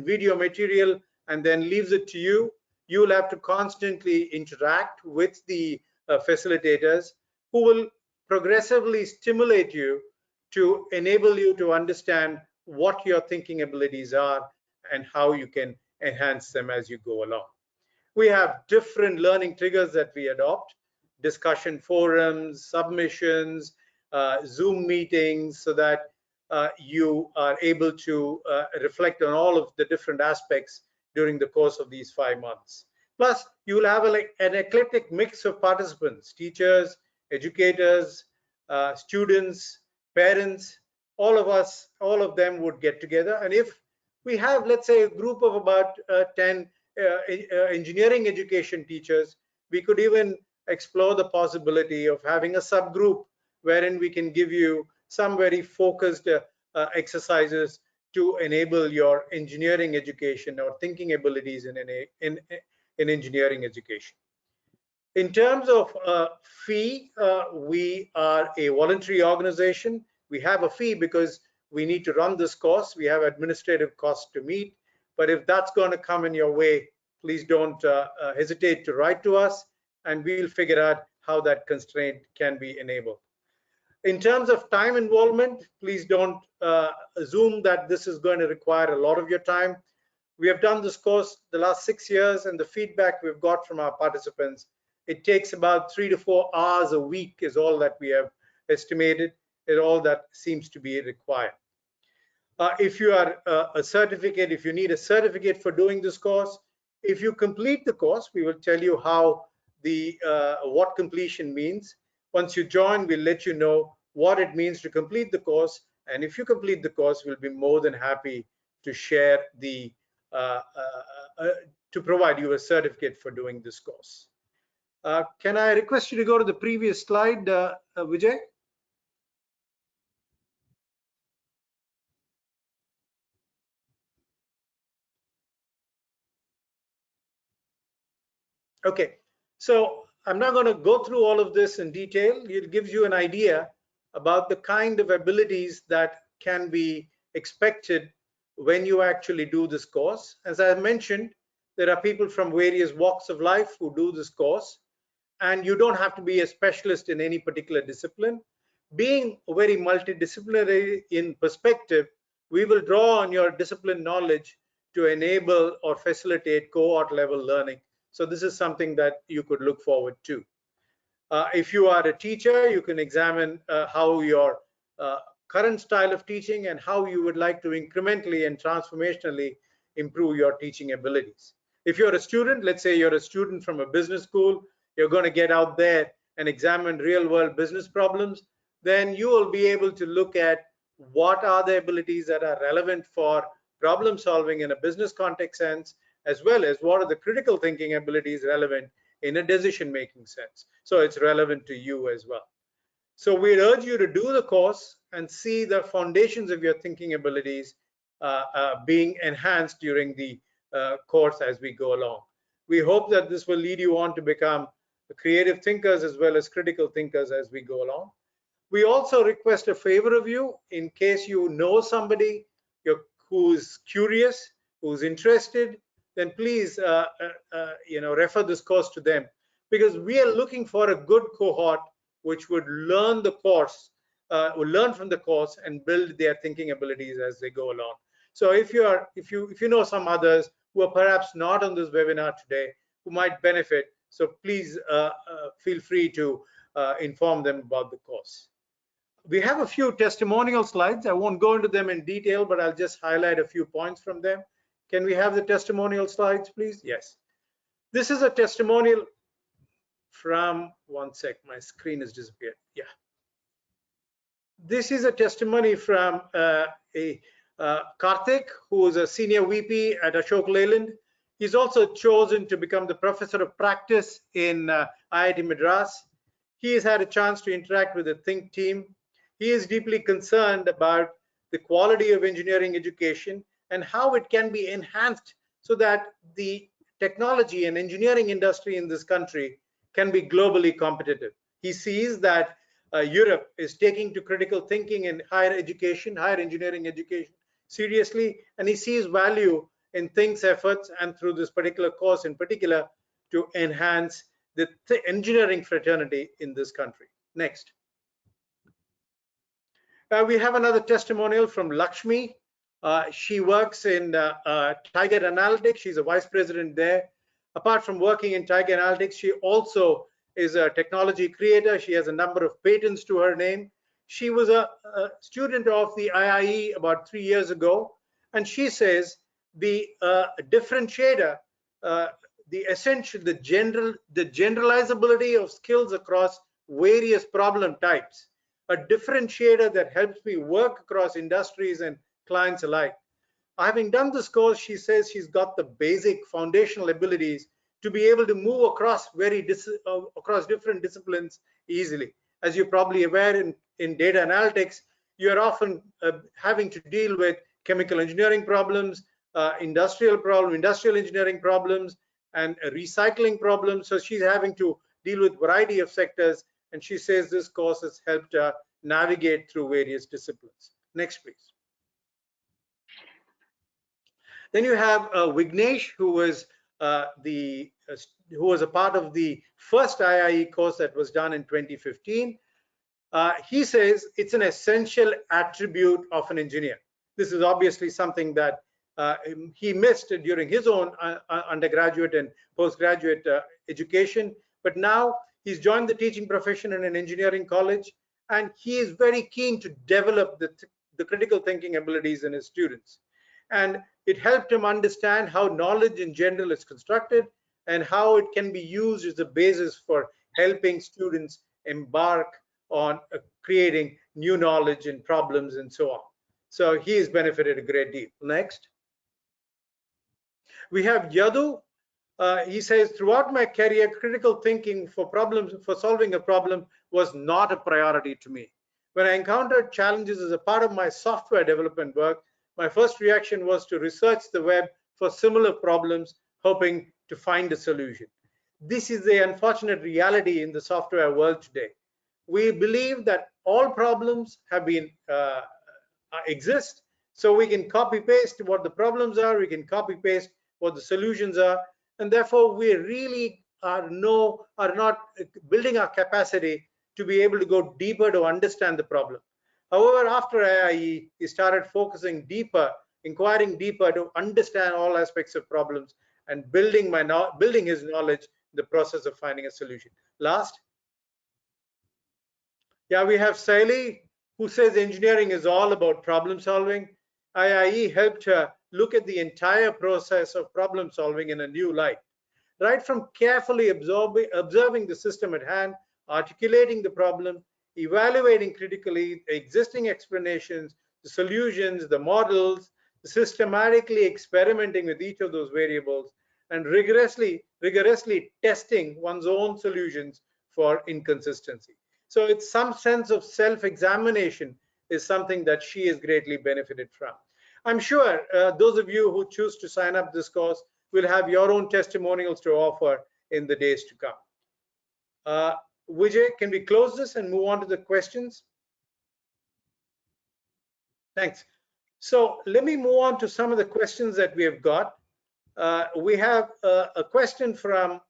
video material, and then leaves it to you. You will have to constantly interact with the facilitators, who will progressively stimulate you to enable you to understand what your thinking abilities are and how you can enhance them as you go along. We have different learning triggers that we adopt: discussion forums, submissions, Zoom meetings, so that you are able to reflect on all of the different aspects during the course of these 5 months. Plus, you will have an eclectic mix of participants: teachers, educators, students, parents. All of them would get together. And if we have, let's say, a group of about 10 engineering education teachers, we could even explore the possibility of having a subgroup wherein we can give you some very focused exercises to enable your engineering education or thinking abilities in engineering education. In terms of fee, we are a voluntary organization. We have a fee because we need to run this course. We have administrative costs to meet. But if that's going to come in your way, please don't hesitate to write to us, and we'll figure out how that constraint can be enabled. In terms of time involvement, please don't assume that this is going to require a lot of your time. We have done this course the last 6 years, and the feedback we've got from our participants, it takes about 3 to 4 hours a week is all that we have estimated, is all that seems to be required. If you are a certificate, if you need a certificate for doing this course, if you complete the course, we will tell you how what completion means. Once you join, we'll let you know what it means to complete the course, and if you complete the course, we'll be more than happy to share to provide you a certificate for doing this course. Can I request you to go to the previous slide, Vijay? Okay, so I'm not going to go through all of this in detail. It gives you an idea about the kind of abilities that can be expected when you actually do this course. As I mentioned, there are people from various walks of life who do this course, and you don't have to be a specialist in any particular discipline. Being very multidisciplinary in perspective, we will draw on your discipline knowledge to enable or facilitate cohort level learning. So this is something that you could look forward to. If you are a teacher, you can examine how your current style of teaching and how you would like to incrementally and transformationally improve your teaching abilities. If you're a student, let's say you're a student from a business school, you're going to get out there and examine real world business problems, then you will be able to look at what are the abilities that are relevant for problem solving in a business context sense, as well as what are the critical thinking abilities relevant in a decision making sense. So it's relevant to you as well. So we urge you to do the course and see the foundations of your thinking abilities being enhanced during the course as we go along. We hope that this will lead you on to become creative thinkers as well as critical thinkers as we go along. We also request a favor of you in case you know somebody who's curious, who's interested, then please refer this course to them, because we are looking for a good cohort which would learn the course, will learn from the course and build their thinking abilities as they go along. So if you know some others who are perhaps not on this webinar today who might benefit, so please feel free to inform them about the course. We have a few testimonial slides. I won't go into them in detail, but I'll just highlight a few points from them. Can we have the testimonial slides, please? Yes. This is a testimonial from, one sec, my screen has disappeared. Yeah. This is a testimony from Karthik, who is a senior VP at Ashok Leyland. He's also chosen to become the professor of practice in IIT Madras. He has had a chance to interact with the ThinQ team. He is deeply concerned about the quality of engineering education and how it can be enhanced so that the technology and engineering industry in this country can be globally competitive. He sees that Europe is taking to critical thinking in higher education, higher engineering education seriously, and he sees value in ThinQ's efforts and through this particular course in particular to enhance the engineering fraternity in this country. Next. We have another testimonial from Lakshmi. She works in Tiger Analytics. She's a vice president there. Apart from working in Tiger Analytics, she also is a technology creator. She has a number of patents to her name. She was a student of the IIE about 3 years ago, and she says the differentiator, the essential, the generalizability of skills across various problem types, a differentiator that helps me work across industries and clients alike. Having done this course, she says she's got the basic foundational abilities to be able to move across across different disciplines easily. As you're probably aware, in data analytics, you're often having to deal with chemical engineering problems, industrial engineering problems, and recycling problems. So she's having to deal with a variety of sectors, and she says this course has helped her navigate through various disciplines. Next, please. Then you have Vignesh, who was a part of the first IIE course that was done in 2015. He says it's an essential attribute of an engineer. This is obviously something that he missed during his own undergraduate and postgraduate education, but now he's joined the teaching profession in an engineering college, and he is very keen to develop the critical thinking abilities in his students. And it helped him understand how knowledge in general is constructed and how it can be used as a basis for helping students embark on creating new knowledge and problems and so on. So he has benefited a great deal. Next. We have Yadu. He says, throughout my career, critical thinking for solving a problem was not a priority to me. When I encountered challenges as a part of my software development work, my first reaction was to research the web for similar problems, hoping to find a solution. This is the unfortunate reality in the software world today. We believe that all problems have been exist, so we can copy paste what the problems are, we can copy paste what the solutions are, and therefore we really are not building our capacity to be able to go deeper to understand the problem. However, after IIE, he started focusing deeper, inquiring deeper to understand all aspects of problems and building his knowledge in the process of finding a solution. Last. Yeah, we have Saili, who says engineering is all about problem solving. IIE helped her look at the entire process of problem solving in a new light. Right from carefully observing the system at hand, articulating the problem, evaluating critically existing explanations, the solutions, the models, systematically experimenting with each of those variables, and rigorously testing one's own solutions for inconsistency. So it's some sense of self-examination is something that she has greatly benefited from. I'm sure those of you who choose to sign up this course will have your own testimonials to offer in the days to come. Vijay, can we close this and move on to the questions? Thanks. So let me move on to some of the questions that we have got. We have a question from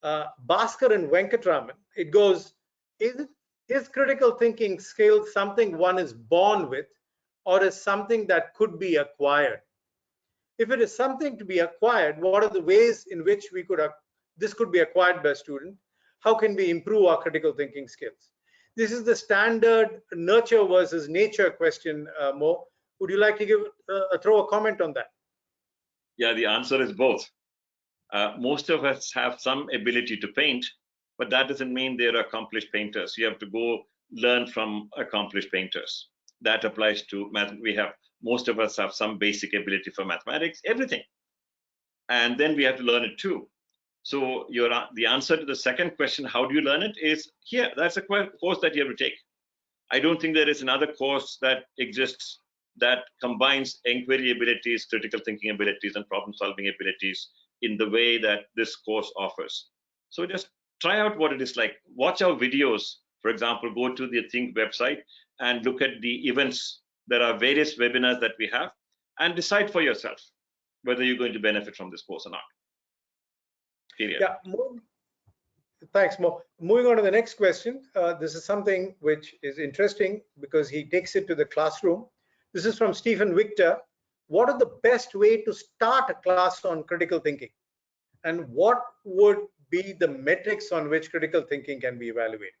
Bhaskar and Venkatraman. It goes, is critical thinking skill something one is born with, or is something that could be acquired? If it is something to be acquired, what are the ways in which this could be acquired by a student? How can we improve our critical thinking skills? This is the standard nurture versus nature question, Mo. Would you like to throw a comment on that? Yeah, the answer is both. Most of us have some ability to paint, but that doesn't mean they're accomplished painters. You have to go learn from accomplished painters. That applies to math. Most of us have some basic ability for mathematics, everything. And then we have to learn it too. So the answer to the second question, how do you learn it, is here. That's a course that you have to take. I don't think there is another course that exists that combines inquiry abilities, critical thinking abilities, and problem solving abilities in the way that this course offers. So just try out what it is like. Watch our videos. For example, go to the Think website and look at the events. There are various webinars that we have, and decide for yourself whether you're going to benefit from this course or not. Period. Yeah, thanks, Mo. Moving on to the next question. This is something which is interesting because he takes it to the classroom. This is from Stephen Victor. What are the best way to start a class on critical thinking? And what would be the metrics on which critical thinking can be evaluated?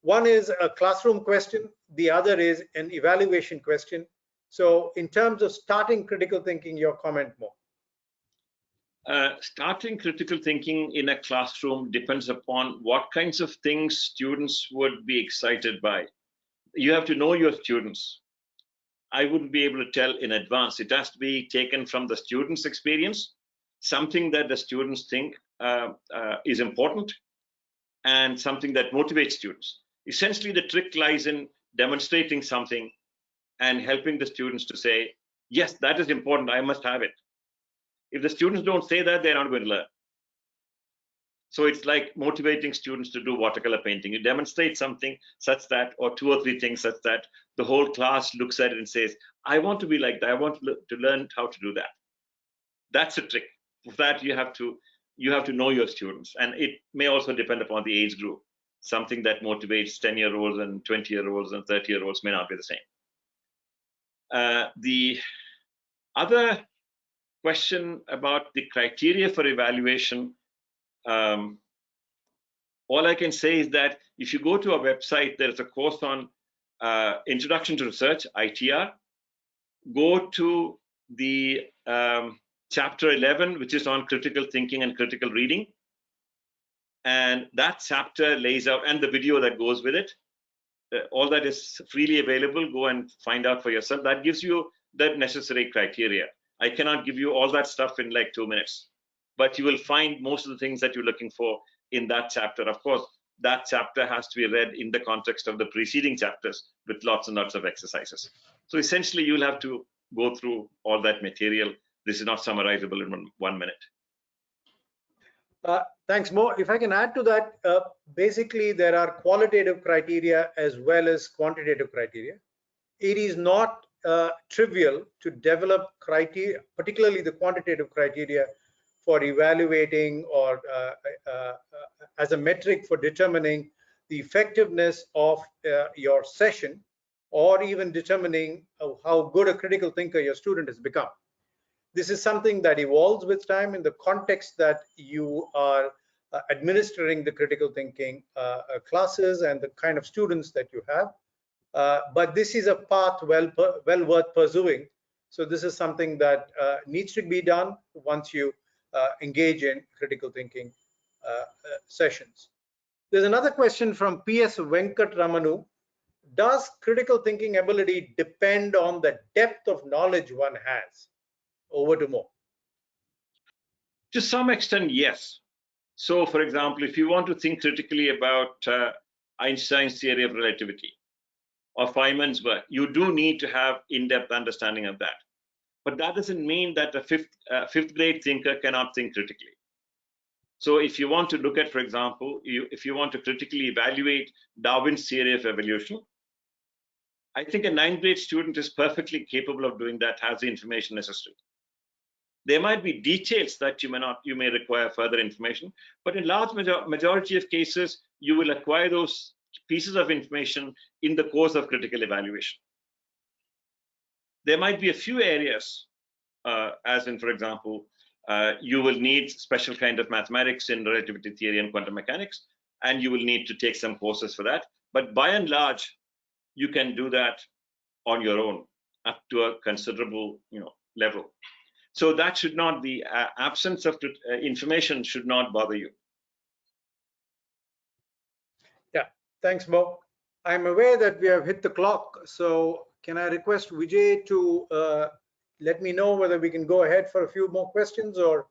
One is a classroom question. The other is an evaluation question. So in terms of starting critical thinking, your comment, Mo. Starting critical thinking in a classroom depends upon what kinds of things students would be excited by. You have to know your students. I wouldn't be able to tell in advance. It has to be taken from the student's experience, something that the students think is important, and something that motivates students. Essentially, the trick lies in demonstrating something and helping the students to say, yes, that is important, I must have it. If the students don't say that, they're not going to learn. So it's like motivating students to do watercolor painting. You demonstrate something such that, or 2 or 3 things such that the whole class looks at it and says, I want to be like that. I want to learn how to do that. That's a trick. For that, you have to know your students. And it may also depend upon the age group. Something that motivates 10-year-olds and 20-year-olds and 30-year-olds may not be the same. The other question about the criteria for evaluation, all I can say is that if you go to our website, there's a course on Introduction to Research, ITR. Go to the chapter 11, which is on critical thinking and critical reading. And that chapter lays out, and the video that goes with it, all that is freely available. Go and find out for yourself. That gives you the necessary criteria. I cannot give you all that stuff in like 2 minutes, but you will find most of the things that you're looking for in that chapter. Of course, that chapter has to be read in the context of the preceding chapters with lots and lots of exercises. So essentially, you'll have to go through all that material. This is not summarizable in 1 minute. Thanks, Mo. If I can add to that, basically there are qualitative criteria as well as quantitative criteria. It is not trivial to develop criteria, particularly the quantitative criteria, for evaluating or as a metric for determining the effectiveness of your session, or even determining how good a critical thinker your student has become. This is something that evolves with time in the context that you are administering the critical thinking classes and the kind of students that you have. But this is a path well worth pursuing. So this is something that needs to be done once you engage in critical thinking sessions. There's another question from PS Venkat Ramanu. Does critical thinking ability depend on the depth of knowledge one has? Over to Mo. To some extent, yes. So, for example, if you want to think critically about Einstein's theory of relativity or Feynman's work, you do need to have in-depth understanding of that. But that doesn't mean that a fifth grade thinker cannot think critically. So if you want to look at, for example, if you want to critically evaluate Darwin's theory of evolution, I think a 9th grade student is perfectly capable of doing that, has the information necessary. There might be details that you may require further information, but in large majority of cases, you will acquire those pieces of information in the course of critical evaluation. There might be a few areas, as in, for example, you will need special kind of mathematics in relativity theory and quantum mechanics, and you will need to take some courses for that. But by and large, you can do that on your own up to a considerable level. So that should not be, absence of information should not bother you. Yeah, thanks, Mo. I'm aware that we have hit the clock, so can I request Vijay to let me know whether we can go ahead for a few more questions, or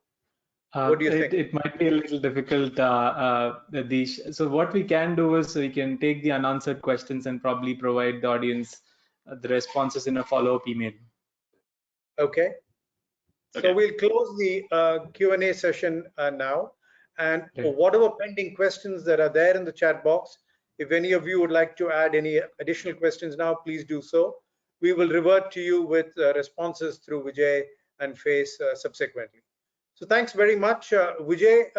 what do you think? It might be a little difficult, Dish. So what we can do is we can take the unanswered questions and probably provide the audience the responses in a follow-up email. Okay. So we'll close the Q&A session now, and whatever pending questions that are there in the chat box, if any of you would like to add any additional questions now, please do so. We will revert to you with responses through Vijay and Face subsequently. So thanks very much, Vijay,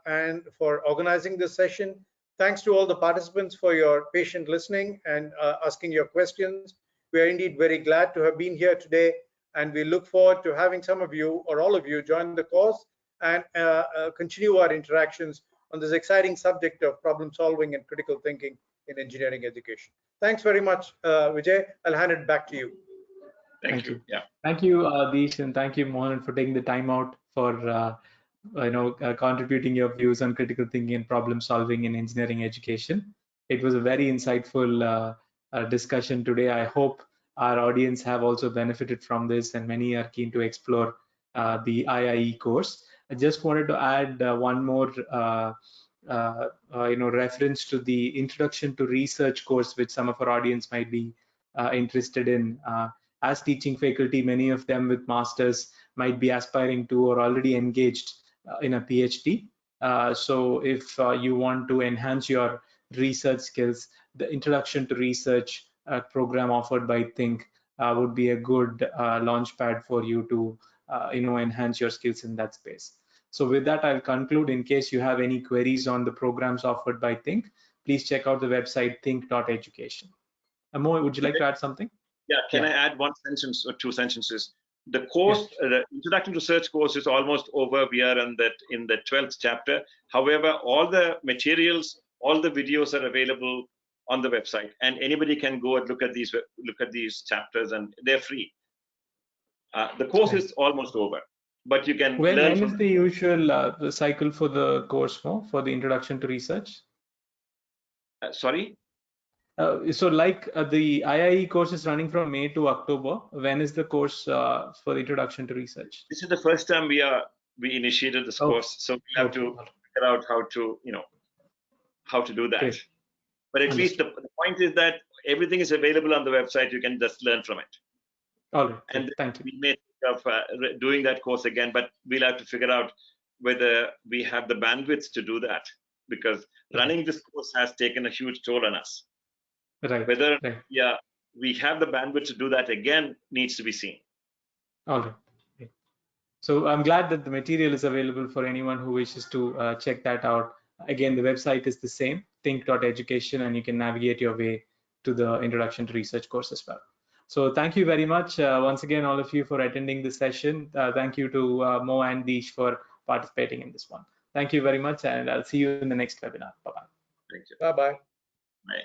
and for organizing this session. Thanks to all the participants for your patient listening and asking your questions. We are indeed very glad to have been here today, and we look forward to having some of you or all of you join the course and continue our interactions on this exciting subject of problem solving and critical thinking in engineering education. Thanks very much, Vijay. I'll hand it back to you. Thank you. Yeah. Thank you, Dish, and thank you, Mohan, for taking the time out for contributing your views on critical thinking and problem solving in engineering education. It was a very insightful discussion today. I hope our audience have also benefited from this, and many are keen to explore the IIE course. I just wanted to add one more reference to the Introduction to Research course, which some of our audience might be interested in. As teaching faculty, many of them with masters might be aspiring to or already engaged in a PhD. So if you want to enhance your research skills, the Introduction to Research program offered by ThinQ would be a good launch pad for you to enhance your skills in that space. So with that, I'll conclude. In case you have any queries on the programs offered by ThinQ, please check out the website think.education. Mo, would you like to add something? Yeah, can I add one sentence or two sentences? The course, the Introductory Research course is almost over. We are in the 12th chapter. However, all the materials, all the videos are available on the website, and anybody can go and look at these chapters, and they're free. The course is almost over, but you can learn. When is the usual cycle for the course for the Introduction to Research? Sorry? So like the IIE course is running from May to October. When is the course for the Introduction to Research? This is the first time we initiated this course, so we have to figure out how to do that. Great. But at least the point is that everything is available on the website. You can just learn from it. All right. And thank you. We may think of doing that course again, but we'll have to figure out whether we have the bandwidth to do that, because running this course has taken a huge toll on us. Right. Whether we have the bandwidth to do that again needs to be seen. All right. Okay. So I'm glad that the material is available for anyone who wishes to check that out. Again, the website is the same, think.education, and you can navigate your way to the Introduction to Research course as well. So thank you very much once again, all of you, for attending this session. Thank you to Mo and Deesh for participating in this one. Thank you very much, and I'll see you in the next webinar. Bye-bye. Thank you. Bye-bye. Bye.